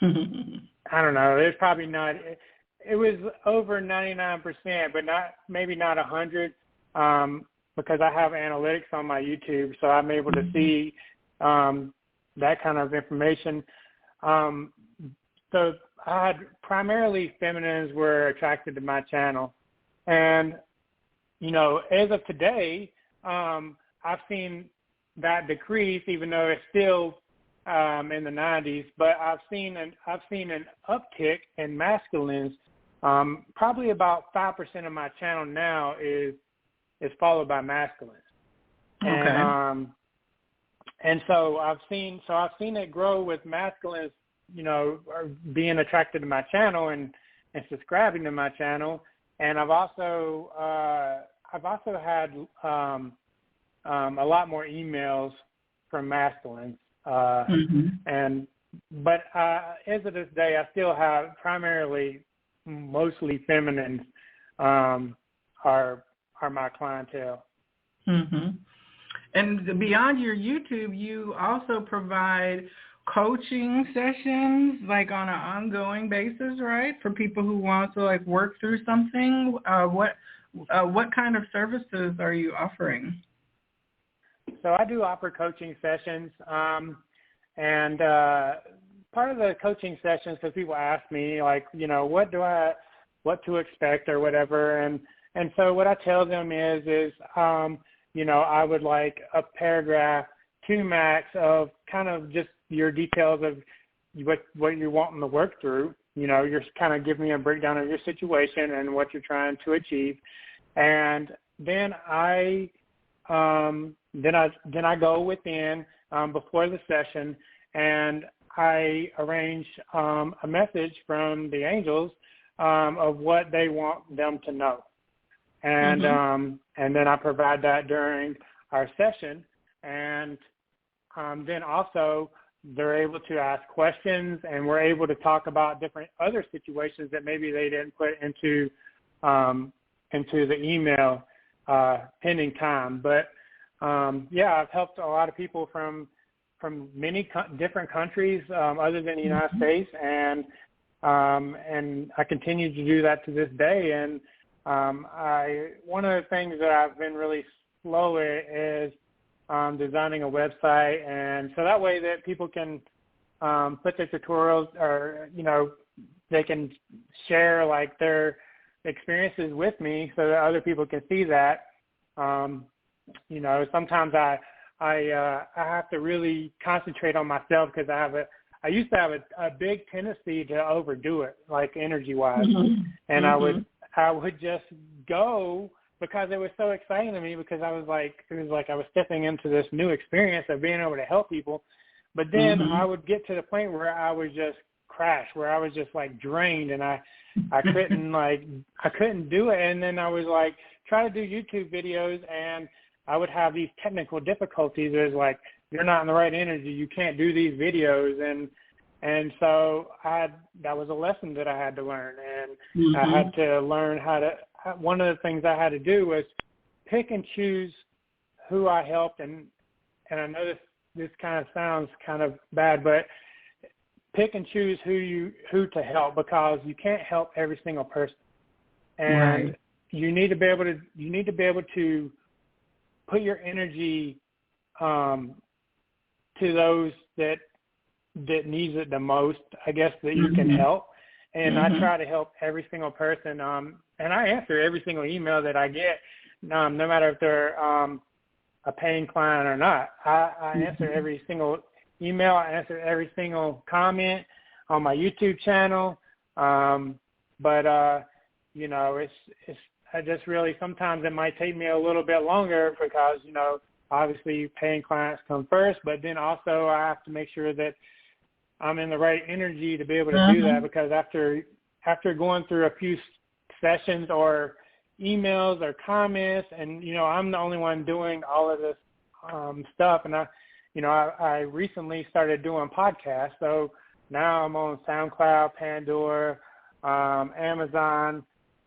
I don't know, there's probably not, it was over 99%, but maybe not 100, because I have analytics on my YouTube, so I'm able to see that kind of information. So I had primarily feminines were attracted to my channel, and as of today, I've seen that decrease, even though it's still in the 90s. But I've seen an uptick in masculines. Probably about 5% of my channel now is followed by masculines. Okay. And so I've seen it grow with masculines, being attracted to my channel and subscribing to my channel. And I've also had a lot more emails from masculines. But as of this day, I still have primarily mostly feminines are my clientele. And beyond your YouTube, you also provide coaching sessions, like on an ongoing basis, right? For people who want to work through something. What kind of services are you offering? So I do offer coaching sessions, and part of the coaching sessions, because people ask me what to expect or whatever, and so what I tell them is I would like a paragraph, 2 max, of kind of just your details of what you're wanting to work through. You're kind of giving me a breakdown of your situation and what you're trying to achieve, and then I go within before the session, and I arrange a message from the angels of what they want them to know, and then I provide that during our session, and then also they're able to ask questions, and we're able to talk about different other situations that maybe they didn't put into the email pending time. But I've helped a lot of people from many different countries other than the United States, and I continue to do that to this day. And one of the things that I've been really slow at is designing a website, and so that way that people can put their tutorials, or they can share their experiences with me, so that other people can see that. Sometimes I have to really concentrate on myself because I used to have a big tendency to overdo it, like energy-wise, and I would just go because it was so exciting to me because it was like I was stepping into this new experience of being able to help people, but then I would get to the point where I would just crash, where I was just like drained, and I couldn't do it, and then I was like try to do YouTube videos, and I would have these technical difficulties. It was like, you're not in the right energy, you can't do these videos, and so that was a lesson that I had to learn, and I had to learn how to. One of the things I had to do was pick and choose who I helped, and I know this kind of sounds kind of bad, but pick and choose who to help, because you can't help every single person, and you need to be able to put your energy to those that needs it the most, I guess, that you can help. And I try to help every single person. And I answer every single email that I get, no matter if they're a paying client or not. I answer every single email. I answer every single comment on my YouTube channel. But you know, it's I just really, sometimes it might take me a little bit longer because, you know, obviously paying clients come first, but then also I have to make sure that I'm in the right energy to be able to do that, because after going through a few sessions or emails or comments, and, you know, I'm the only one doing all of this stuff, and I recently started doing podcasts, so now I'm on SoundCloud, Pandora, Amazon,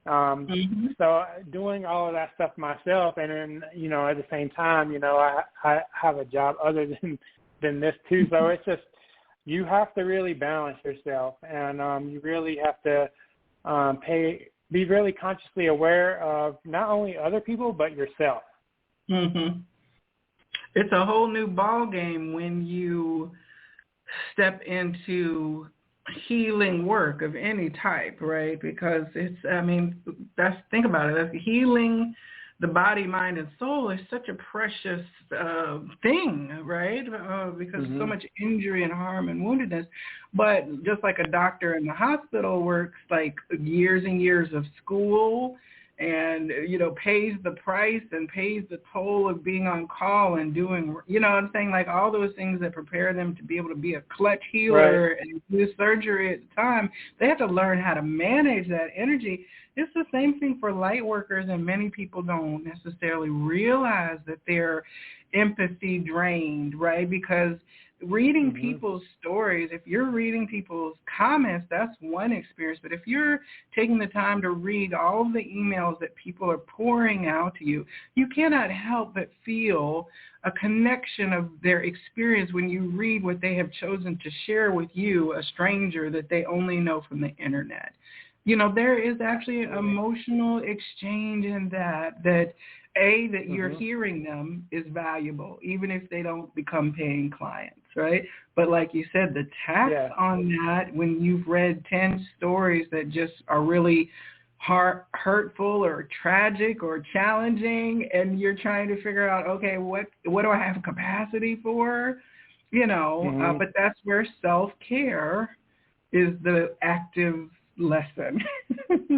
so doing all of that stuff myself, and then, you know, at the same time, you know, I have a job other than this too, so it's just, you have to really balance yourself, and you really have to be really consciously aware of not only other people but yourself. It's a whole new ball game when you step into healing work of any type, right? Because it's, I mean, think about it. That's healing the body, mind, and soul is such a precious thing, right? Because so much injury and harm and woundedness. But just like a doctor in the hospital works like years and years of school and, you know, pays the price and pays the toll of being on call and doing, you know what I'm saying, like all those things that prepare them to be able to be a clutch healer and do surgery at the time, they have to learn how to manage that energy. It's the same thing for light workers, and many people don't necessarily realize that they're empathy drained, right? Because reading people's stories, if you're reading people's comments, that's one experience. But if you're taking the time to read all of the emails that people are pouring out to you, you cannot help but feel a connection of their experience when you read what they have chosen to share with you, a stranger that they only know from the internet. You know, there is actually an emotional exchange in that you're hearing them is valuable, even if they don't become paying clients, right? But like you said, the tax on that, when you've read 10 stories that just are really hurtful or tragic or challenging, and you're trying to figure out, okay, what do I have capacity for? You know, but that's where self-care is the active lesson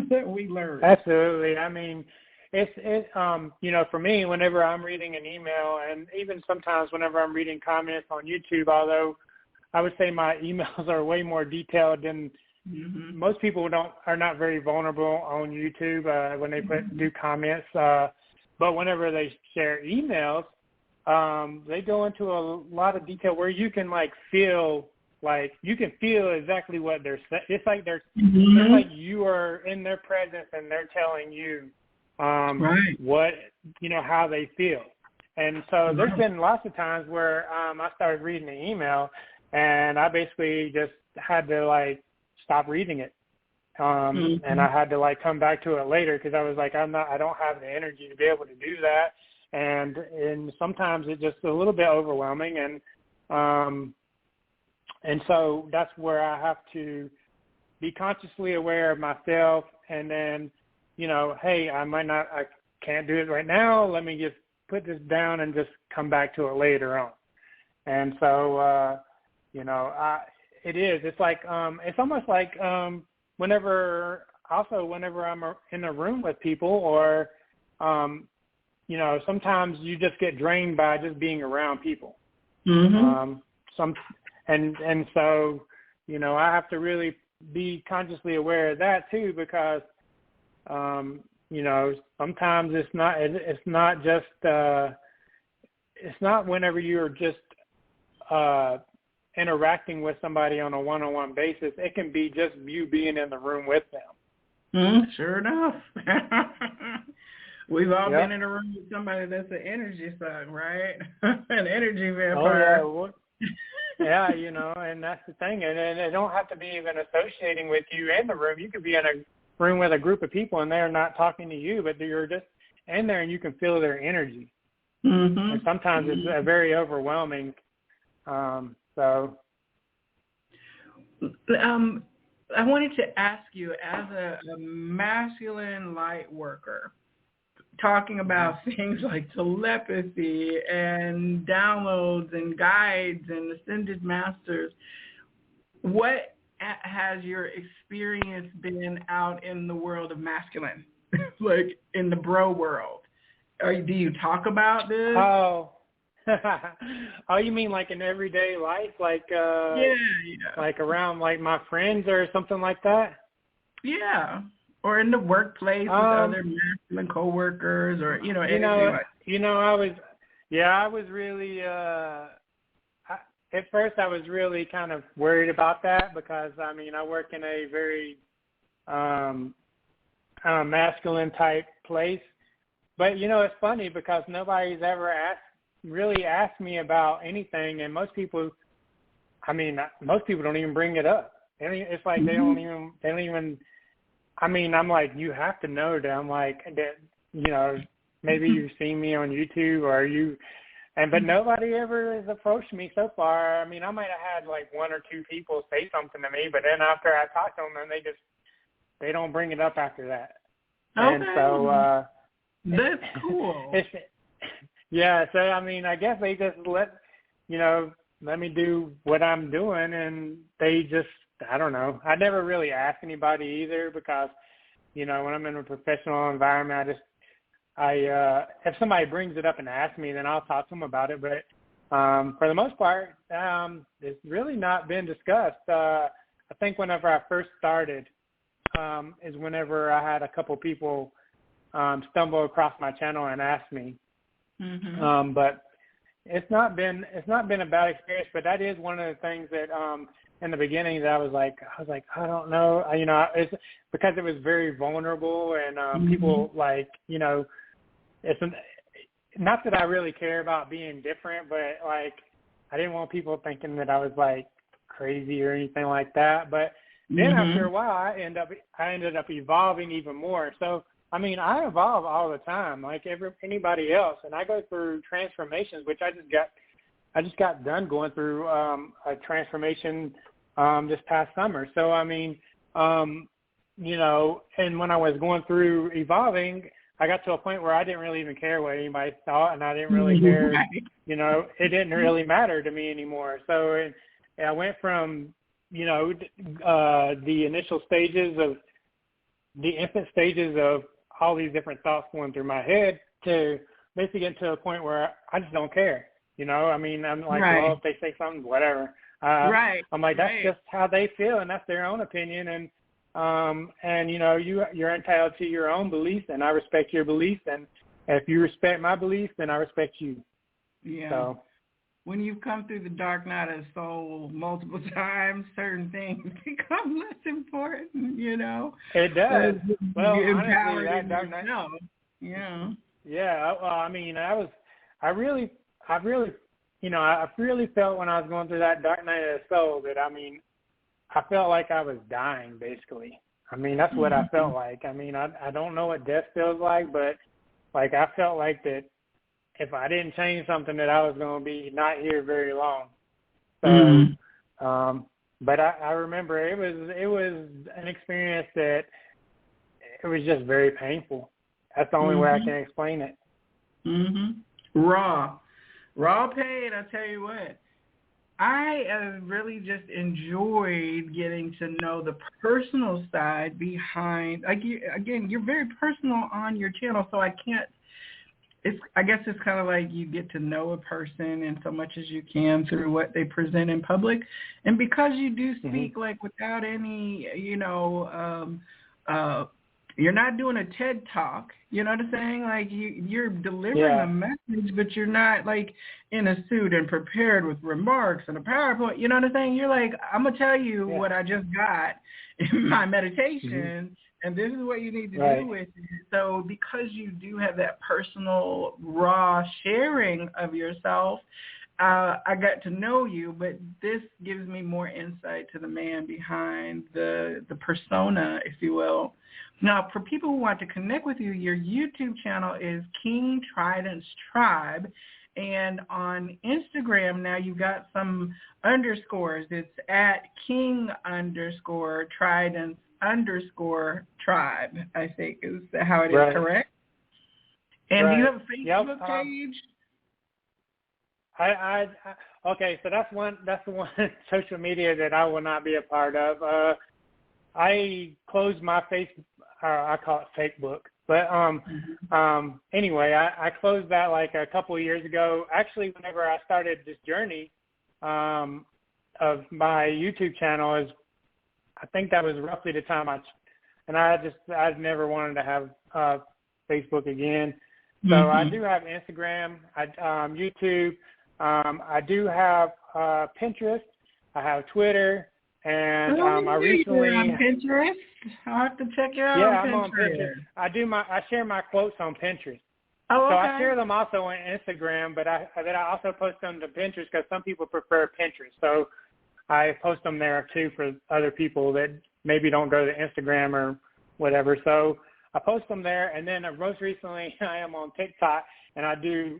that we learn. Absolutely. I mean, it's you know, for me, whenever I'm reading an email, and even sometimes whenever I'm reading comments on YouTube, although I would say my emails are way more detailed than most people are not very vulnerable on YouTube when they do comments. But whenever they share emails, they go into a lot of detail where you can feel exactly what they're saying. It's like it's like you are in their presence and they're telling you what, you know, how they feel. And so there's been lots of times where I started reading the email and I basically just had to stop reading it. And I had to come back to it later because I was like, I don't have the energy to be able to do that. And sometimes it's just a little bit overwhelming, and so that's where I have to be consciously aware of myself, and then, you know, hey, I can't do it right now. Let me just put this down and just come back to it later on. And so, it is. It's like it's almost like whenever I'm in a room with people, or sometimes you just get drained by just being around people. Mm-hmm. And so, I have to really be consciously aware of that too, because sometimes it's not whenever you're just interacting with somebody on a one-on-one basis. It can be just you being in the room with them. Sure enough. We've all been in a room with somebody that's an energy suck, right? An energy vampire. Oh, yeah. And that's the thing. And they don't have to be even associating with you in the room. You could be in a room with a group of people and they're not talking to you, but you're just in there and you can feel their energy. Mm-hmm. And sometimes it's very overwhelming. I wanted to ask you, as a masculine light worker, talking about things like telepathy and downloads and guides and ascended masters, what has your experience been out in the world of masculine, like in the bro world? Do you talk about this? Oh, you mean like in everyday life, like like around like my friends or something like that? Yeah, or in the workplace with other masculine coworkers, or anything like. I was really at first I was really kind of worried about that, because I work in a very masculine type place. But it's funny because nobody's ever really asked me about anything, and most people don't even bring it up. It's like they don't even. I'm like, you have to know that I'm like that. Maybe you've seen me on YouTube, or but nobody ever has approached me so far. I might have had like one or two people say something to me, but then after I talk to them, then they don't bring it up after that. Okay. And so that's cool. So I guess they just let me do what I'm doing, and they just, I don't know. I never really ask anybody either, because when I'm in a professional environment, if somebody brings it up and asks me, then I'll talk to them about it. But for the most part, it's really not been discussed. I think whenever I first started is whenever I had a couple people stumble across my channel and ask me. Mm-hmm. But it's not been a bad experience. But that is one of the things that in the beginning that I was like, I don't know, it's because it was very vulnerable, and people it's not that I really care about being different, but like I didn't want people thinking that I was like crazy or anything like that. But then after a while, I ended up evolving even more. So I evolve all the time, like anybody else, and I go through transformations, which I just got done going through a transformation this past summer. So and when I was going through evolving, I got to a point where I didn't really even care what anybody thought, and I didn't really care. It didn't really matter to me anymore. So I went from the initial stages of the infant stages of all these different thoughts going through my head to basically get to a point where I just don't care. I'm like, well, if they say something, whatever. I'm like, that's just how they feel, and that's their own opinion. And you're entitled to your own beliefs, and I respect your beliefs. And if you respect my beliefs, then I respect you. Yeah. So when you've come through the dark night of soul multiple times, certain things become less important, It does. Well, honestly, that dark night. Yeah. Yeah. Well, I really felt when I was going through that dark night of the soul that, I felt like I was dying, basically. That's what I felt like. I don't know what death feels like, but like I felt like that if I didn't change something, that I was going to be not here very long. So, but I remember it was an experience that it was just very painful. That's the only way I can explain it. Raw pain, I tell you what. I have really just enjoyed getting to know the personal side behind, like you're very personal on your channel, so I guess it's kind of like you get to know a person in so much as you can through what they present in public. And because you do speak like without any, you're not doing a TED Talk, you know what I'm saying? Like you're delivering a message, but you're not like in a suit and prepared with remarks and a PowerPoint, you know what I'm saying? You're like, I'm going to tell you what I just got in my meditation, and this is what you need to do with it. So because you do have that personal, raw sharing of yourself, I got to know you, but this gives me more insight to the man behind the persona, if you will. Now, for people who want to connect with you, your YouTube channel is King Trident's Tribe, and on Instagram now you got some underscores. It's at King_Trident_tribe, I think is how it is, correct? And do you have a Facebook page? Okay, so that's the one social media that I will not be a part of. I closed my Facebook, I call it Facebook, but anyway, I closed that like a couple of years ago. Actually, whenever I started this journey of my YouTube channel, I think that was roughly the time I never wanted to have Facebook again. So I do have Instagram, YouTube. I do have Pinterest. I have Twitter, and I recently. You're on Pinterest. I'll have to check you out. Yeah, on I'm on Pinterest. I share my quotes on Pinterest. Oh, okay. So I share them also on Instagram, but I also post them to Pinterest because some people prefer Pinterest. So I post them there too for other people that maybe don't go to Instagram or whatever. So I post them there, and then most recently I am on TikTok, and I do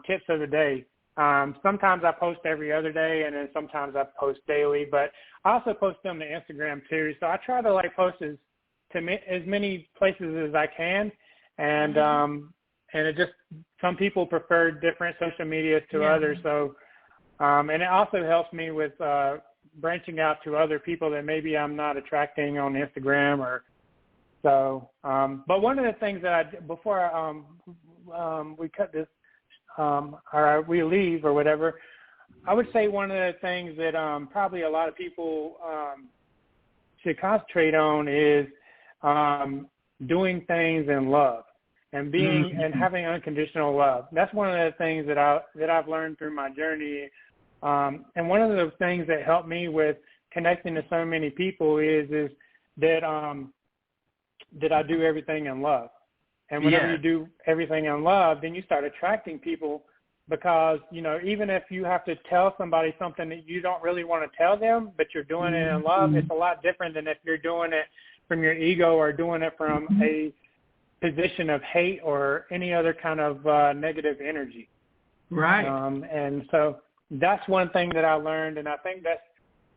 tips of the day. Sometimes I post every other day, and then sometimes I post daily. But I also post them to Instagram too. So I try to like post as many places as I can, and it just some people prefer different social medias to others. So and it also helps me with branching out to other people that maybe I'm not attracting on Instagram or so. But one of the things that I before we cut this or we leave or whatever, I would say one of the things that probably a lot of people should concentrate on is doing things in love and being and having unconditional love. That's one of the things that I've learned through my journey. And one of the things that helped me with connecting to so many people is that that I do everything in love. And whenever you do everything in love, then you start attracting people because, even if you have to tell somebody something that you don't really want to tell them, but you're doing it in love, it's a lot different than if you're doing it from your ego or doing it from a position of hate or any other kind of negative energy. Right. And so that's one thing that I learned, and I think that's,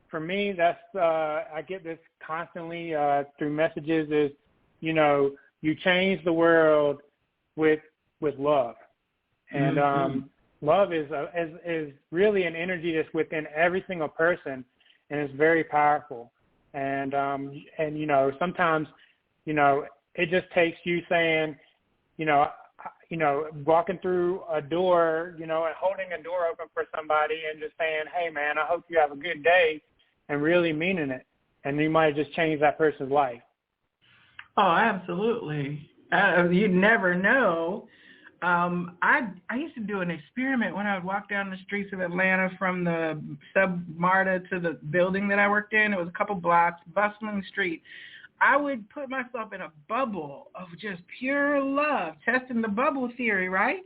for me, that's I get this constantly through messages is, you change the world with love, and love is really an energy that's within every single person, and it's very powerful. And sometimes it just takes you saying, walking through a door, and holding a door open for somebody and just saying, hey man, I hope you have a good day, and really meaning it, and you might just change that person's life. Oh, absolutely. You never know. I used to do an experiment when I would walk down the streets of Atlanta from the sub-MARTA to the building that I worked in. It was a couple blocks, bustling street. I would put myself in a bubble of just pure love, testing the bubble theory, right?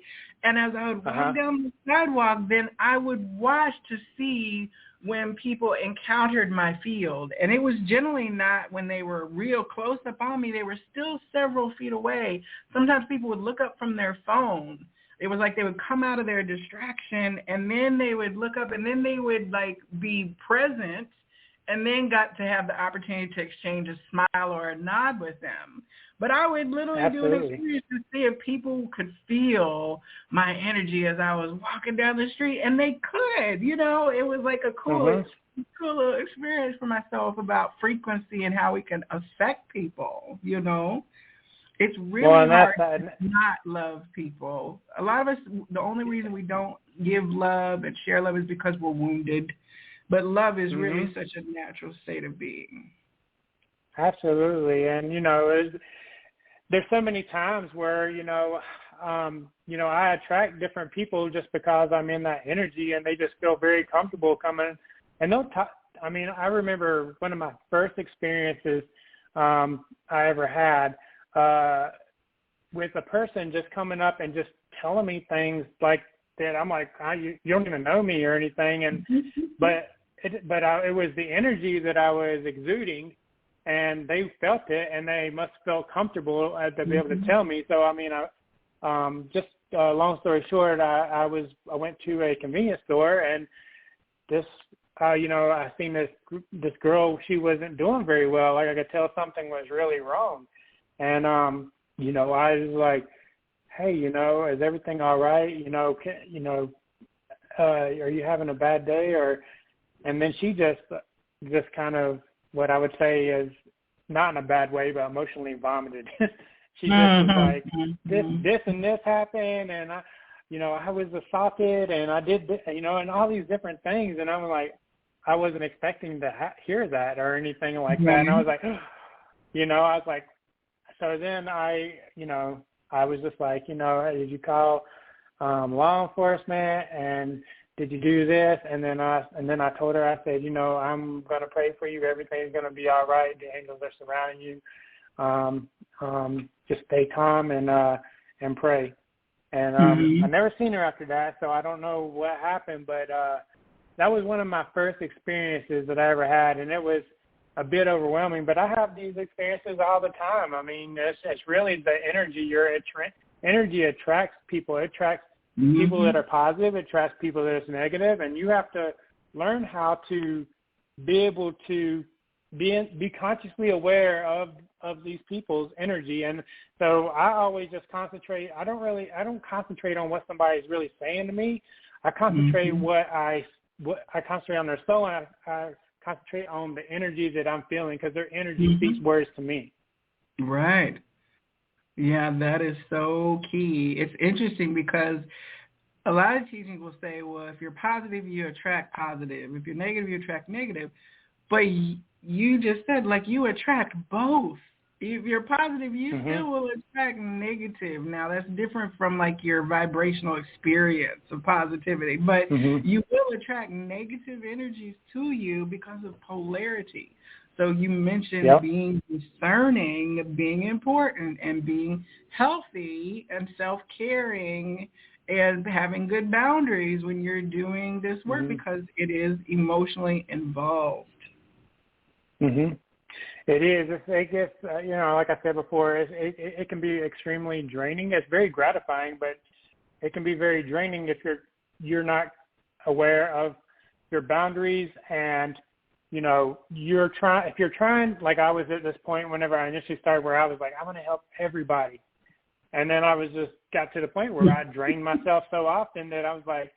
And as I would walk down the sidewalk, then I would watch to see when people encountered my field. And it was generally not when they were real close up on me. They were still several feet away. Sometimes people would look up from their phone. It was like they would come out of their distraction, and then they would look up, and then they would like be present, and then got to have the opportunity to exchange a smile or a nod with them. But I would literally do an experience to see if people could feel my energy as I was walking down the street, and they could. You know, it was like a cool little experience for myself about frequency and how we can affect people, you know. It's really hard to not love people. A lot of us, the only reason we don't give love and share love is because we're wounded. But love is really such a natural state of being. Absolutely. And, you know, there's so many times where, I attract different people just because I'm in that energy, and they just feel very comfortable coming. And I remember one of my first experiences I ever had with a person just coming up and just telling me things like that. I'm like, you don't even know me or anything, and but it was the energy that I was exuding, and they felt it, and they must feel comfortable to be able to tell me. So I mean, long story short, I went to a convenience store, and this. I seen this girl. She wasn't doing very well. Like, I could tell something was really wrong. And, I was like, hey, is everything all right? Are you having a bad day? And then she just kind of, what I would say is, not in a bad way, but emotionally vomited. She just was like, this and this happened, and I was assaulted, and I did this, and all these different things. And I was like, I wasn't expecting to hear that or anything like that. And I was like, so then I was just like, did you call law enforcement, and did you do this? And then I told her, I said, I'm going to pray for you. Everything's going to be all right. The angels are surrounding you. Just stay calm and pray. And I never seen her after that, so I don't know what happened, but that was one of my first experiences that I ever had, and it was a bit overwhelming. But I have these experiences all the time. I mean, it's really the energy. Energy attracts people. It attracts people that are positive. It attracts people that are negative, and you have to learn how to be able to be consciously aware of these people's energy. And so I always just concentrate. I don't concentrate on what somebody's really saying to me. I concentrate I concentrate on their soul, and I concentrate on the energy that I'm feeling, because their energy speaks words to me. Right. Yeah, that is so key. It's interesting because a lot of teachings will say, well, if you're positive, you attract positive. If you're negative, you attract negative. But you just said, like, you attract both. If you're positive, you still will attract negative. Now, that's different from, like, your vibrational experience of positivity. But you will attract negative energies to you because of polarity. So you mentioned being discerning, being important, and being healthy and self-caring and having good boundaries when you're doing this work, because it is emotionally involved. It is. It gets, like I said before, it can be extremely draining. It's very gratifying, but it can be very draining if you're not aware of your boundaries, and if you're trying, like I was at this point whenever I initially started, where I was like, I want to help everybody, and then I was just got to the point where I drained myself so often that I was like,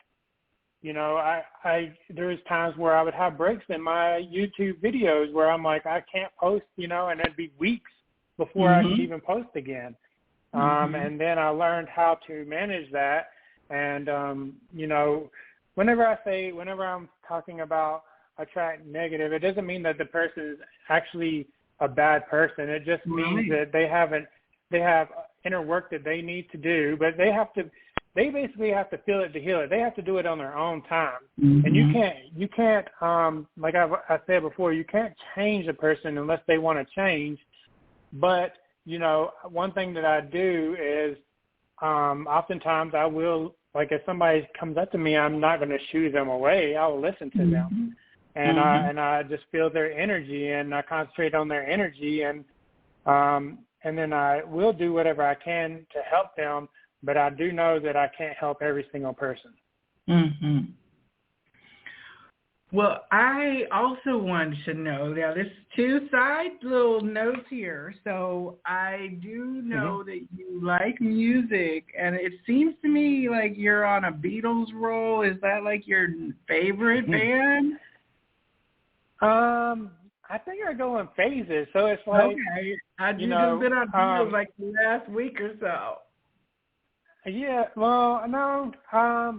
there was times where I would have breaks in my YouTube videos where I'm like, I can't post, and it'd be weeks before I could even post again. And then I learned how to manage that. And, whenever I'm talking about attract negative, it doesn't mean that the person is actually a bad person. It just means that they have inner work that they need to do, but they basically have to feel it to heal it. They have to do it on their own time. And you can't, like I said before, you can't change a person unless they want to change. But, one thing that I do is oftentimes I will, like, if somebody comes up to me, I'm not going to shoo them away. I will listen to them. And I just feel their energy, and I concentrate on their energy, and then I will do whatever I can to help them. But I do know that I can't help every single person. Well, I also wanted to know, now there's two side little notes here. So I do know that you like music, and it seems to me like you're on a Beatles roll. Is that like your favorite band? I think I go in phases. So it's like, Okay. I just been on Beatles like the last week or so. Yeah, well, no, I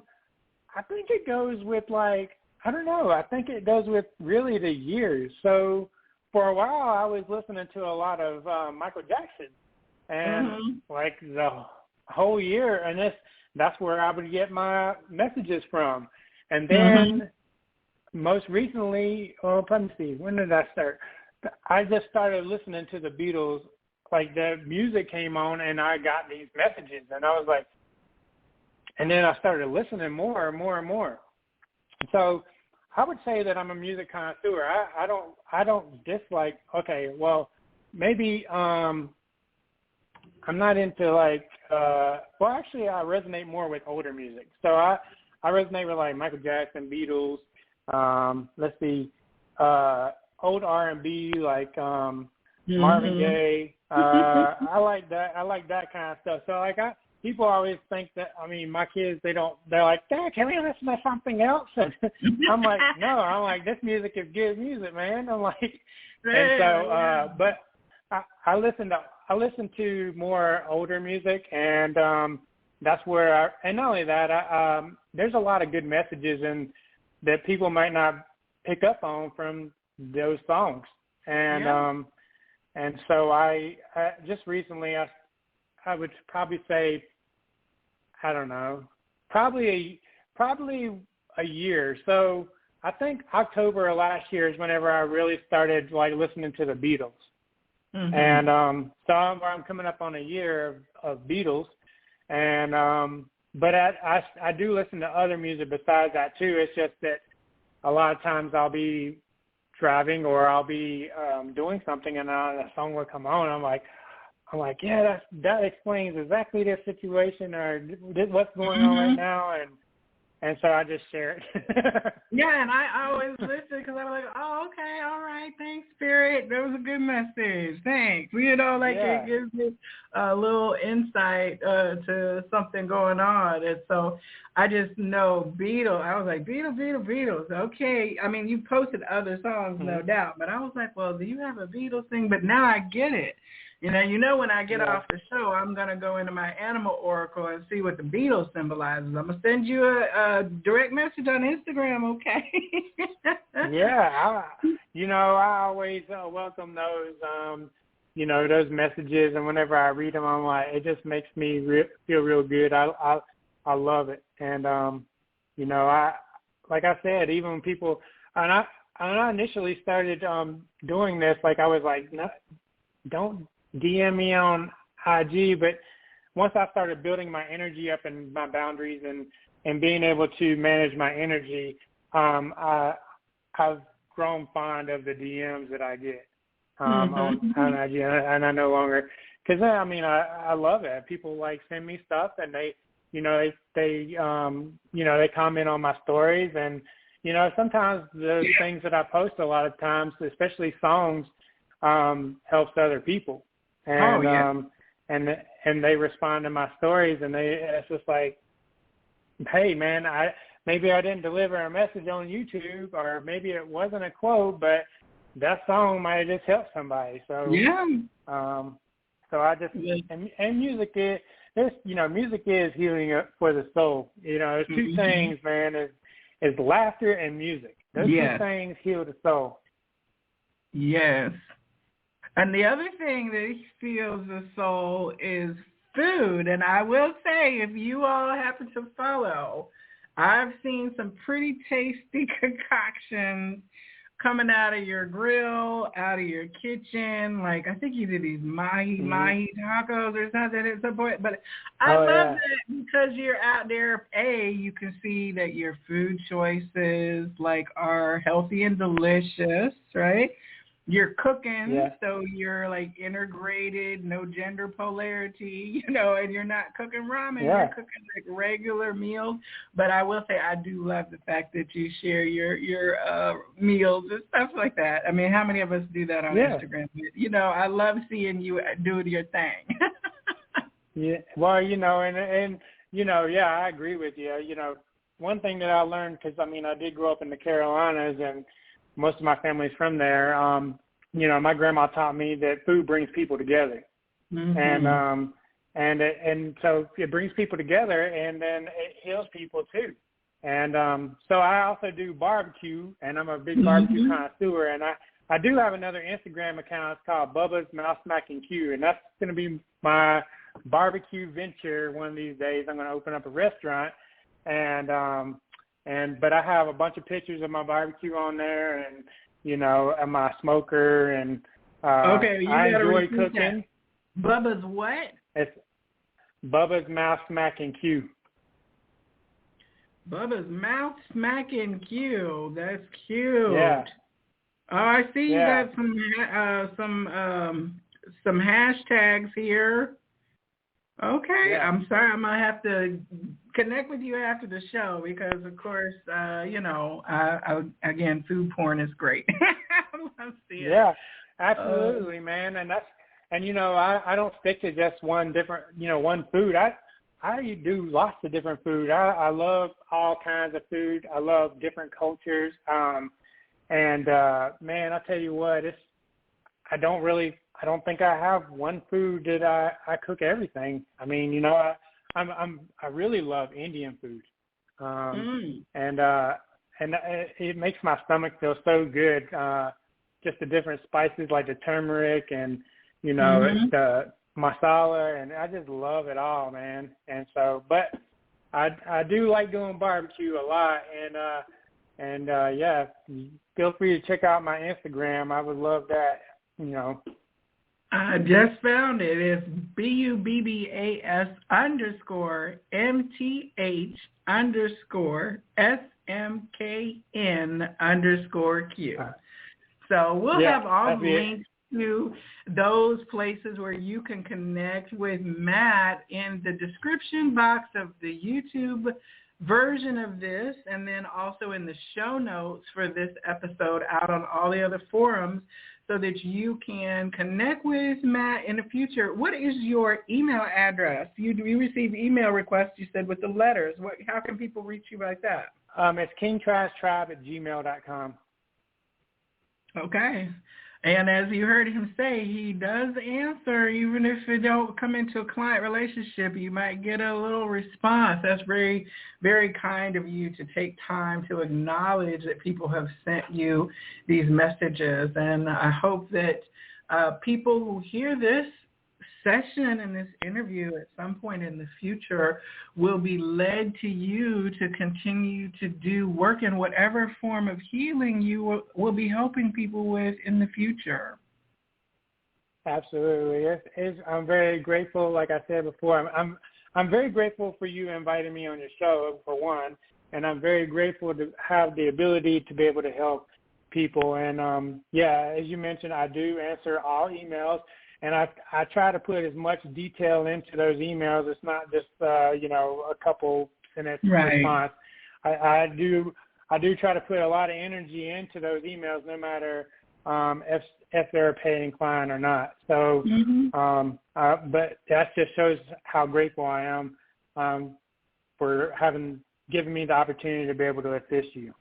think it goes with like, I don't know, I think it goes with really the years. So for a while I was listening to a lot of Michael Jackson, and like the whole year, and that's where I would get my messages from. And then most recently, let me see, when did I start? I just started listening to the Beatles. Like the music came on and I got these messages, and I was like, and then I started listening more and more and more. So I would say that I'm a music connoisseur. I don't dislike. Okay, well, maybe I'm not into like. Well, actually, I resonate more with older music. So I resonate with like Michael Jackson, Beatles. Let's see, old R&B like Marvin Gaye. I like that. I like that kind of stuff. So like people always think that, I mean, my kids, they're like, Dad, can we listen to something else? And I'm like, no, I'm like, this music is good music, man. I'm like, and so, but I listen to more older music, and that's where and not only that, there's a lot of good messages and that people might not pick up on from those songs. And, and so I just recently, I would probably say, I don't know, probably a year. So I think October of last year is whenever I really started like listening to the Beatles. And so I'm coming up on a year of Beatles, and but I do listen to other music besides that too. It's just that a lot of times I'll be driving or I'll be doing something, and a song will come on. I'm like, yeah, that explains exactly this situation or what's going on right now, and so I just share it. Yeah, and I always listen because I'm like, oh, okay, all right, thanks, Spirit. That was a good message. Thanks. You know, like it gives me a little insight to something going on. And so I just know Beatles. I was like, Beatles. Okay. I mean, you posted other songs, no doubt, but I was like, well, do you have a Beatles thing? But now I get it. You know, when I get off the show, I'm going to go into my animal oracle and see what the Beatles symbolizes. I'm going to send you a direct message on Instagram, okay? Yeah, I always welcome those, those messages. And whenever I read them, I'm like, it just makes me feel real good. I love it. And, like I said, even when people, and I initially started doing this, like I was like, no, don't DM me on IG, but once I started building my energy up and my boundaries and being able to manage my energy, I've grown fond of the DMs that I get on IG, and I no longer, because I mean I love it. People like send me stuff, and they comment on my stories, and sometimes the things that I post a lot of times, especially songs, helps other people. And and they respond to my stories, and it's just like, hey man, maybe I didn't deliver a message on YouTube, or maybe it wasn't a quote, but that song might have just helped somebody. So so I just and music is music is healing for the soul. There's two things, man, is laughter and music. Those two things heal the soul. Yes. And the other thing that heals the soul is food. And I will say, if you all happen to follow, I've seen some pretty tasty concoctions coming out of your grill, out of your kitchen. Like, I think you did these mahi tacos or something at some point. But I love that because you're out there. You can see that your food choices, like, are healthy and delicious, right? You're cooking, Yeah. so you're like integrated, no gender polarity, you know, and you're not cooking ramen, Yeah. you're cooking like regular meals. But I will say I do love the fact that you share your meals and stuff like that. I mean, how many of us do that on Instagram? You know, I love seeing you doing your thing. Yeah. Well, you know, and you know, yeah, I agree with you. You know, one thing that I learned, because I mean, I did grow up in the Carolinas, and most of my family's from there. You know, my grandma taught me that food brings people together, and so it brings people together, and then it heals people too. And so I also do barbecue, and I'm a big barbecue connoisseur, and I do have another Instagram account. It's called Bubba's Mouth Smacking Q, and that's going to be my barbecue venture one of these days. I'm going to open up a restaurant, but I have a bunch of pictures of my barbecue on there, and you know, and my smoker, and okay, you I enjoy That. cooking. Bubba's what? It's Bubba's Mouth Smacking Q. Bubba's Mouth Smacking Q. That's cute. Yeah. Oh, I see you Yeah. got some hashtags here. Okay, Yeah. I'm sorry. I'm gonna have to connect with you after the show because, of course, you know, again, food porn is great. I love seeing it. Yeah, absolutely, man. And you know, I don't stick to just one food. I do lots of different food. I love all kinds of food. I love different cultures. Man, I tell you what, I don't think I have one food that I cook everything. I mean, you know, I really love Indian food, and it makes my stomach feel so good. Just the different spices like the turmeric and you know the masala, and I just love it all, man. And so, but I do like doing barbecue a lot, and yeah, feel free to check out my Instagram. I would love that, you know. I just found it. It's BUBBAS_MTH_SMKN_Q. So we'll have all the links to those places where you can connect with Matt in the description box of the YouTube version of this, and then also in the show notes for this episode out on all the other forums, so that you can connect with Matt in the future. What is your email address? You receive email requests, you said, with the letters. How can people reach you like that? It's kingtrashtribe@gmail.com. Okay. And as you heard him say, he does answer, even if it don't come into a client relationship, you might get a little response. That's very, very kind of you to take time to acknowledge that people have sent you these messages. And I hope that people who hear this session and this interview at some point in the future will be led to you to continue to do work in whatever form of healing you will be helping people with in the future. Absolutely. I'm very grateful. Like I said before, I'm very grateful for you inviting me on your show, for one, and I'm very grateful to have the ability to be able to help people. And yeah, as you mentioned, I do answer all emails. And I try to put as much detail into those emails. It's not just you know, a couple sentence response. I do try to put a lot of energy into those emails, no matter if they're a paying client or not. So, but that just shows how grateful I am for given me the opportunity to be able to assist you.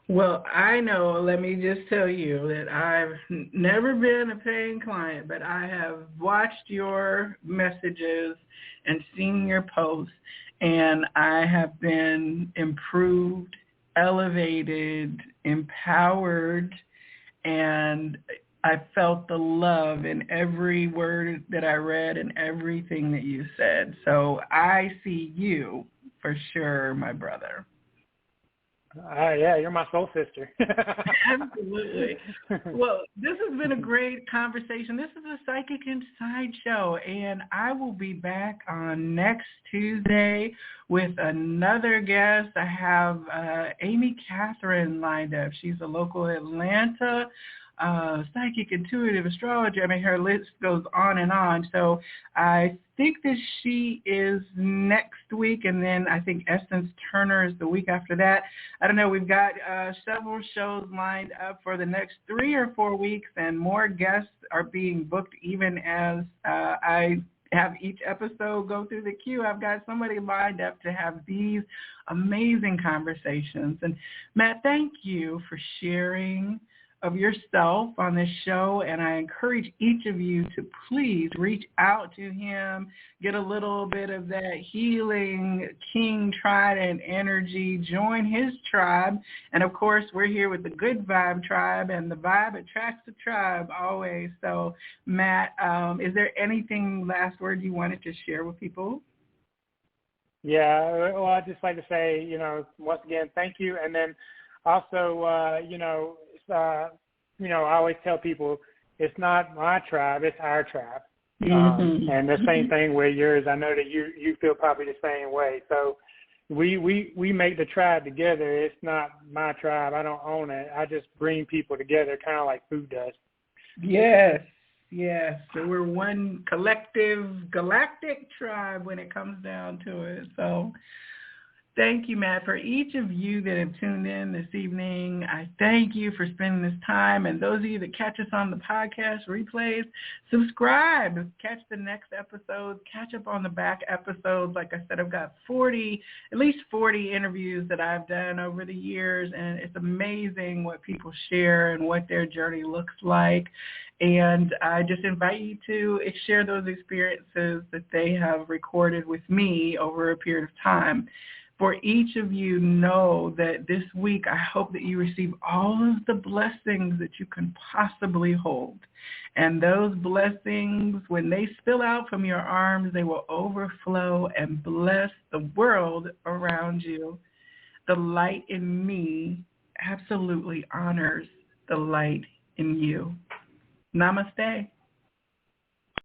Well, I know, let me just tell you that I've never been a paying client, but I have watched your messages and seen your posts, and I have been improved, elevated, empowered, and I felt the love in every word that I read and everything that you said. So I see you for sure, my brother. Yeah, you're my soul sister. Absolutely. Well, this has been a great conversation. This is a Psychic Inside show, and I will be back on next Tuesday with another guest. I have Amy Catherine lined up. She's a local Atlanta psychic, intuitive, astrology. I mean, her list goes on and on. So I think that she is next week, and then I think Essence Turner is the week after that. I don't know. We've got several shows lined up for the next 3 or 4 weeks, and more guests are being booked even as I have each episode go through the queue. I've got somebody lined up to have these amazing conversations. And Matt, thank you for sharing of yourself on this show, and I encourage each of you to please reach out to him, get a little bit of that healing King Trident energy, join his tribe, and of course we're here with the Good Vibe Tribe, and the vibe attracts the tribe always. So Matt, is there anything, last word you wanted to share with people? Yeah, well, I'd just like to say, once again, thank you, and then also, I always tell people it's not my tribe, it's our tribe. And the same thing with yours. I know that you feel probably the same way. So we make the tribe together. It's not my tribe. I don't own it. I just bring people together, kind of like food does. Yes. So we're one collective galactic tribe when it comes down to it. So thank you, Matt. For each of you that have tuned in this evening, I thank you for spending this time. And those of you that catch us on the podcast replays, subscribe. Catch the next episode. Catch up on the back episodes. Like I said, I've got at least 40 interviews that I've done over the years, and it's amazing what people share and what their journey looks like. And I just invite you to share those experiences that they have recorded with me over a period of time. For each of you, know that this week I hope that you receive all of the blessings that you can possibly hold. And those blessings, when they spill out from your arms, they will overflow and bless the world around you. The light in me absolutely honors the light in you. Namaste.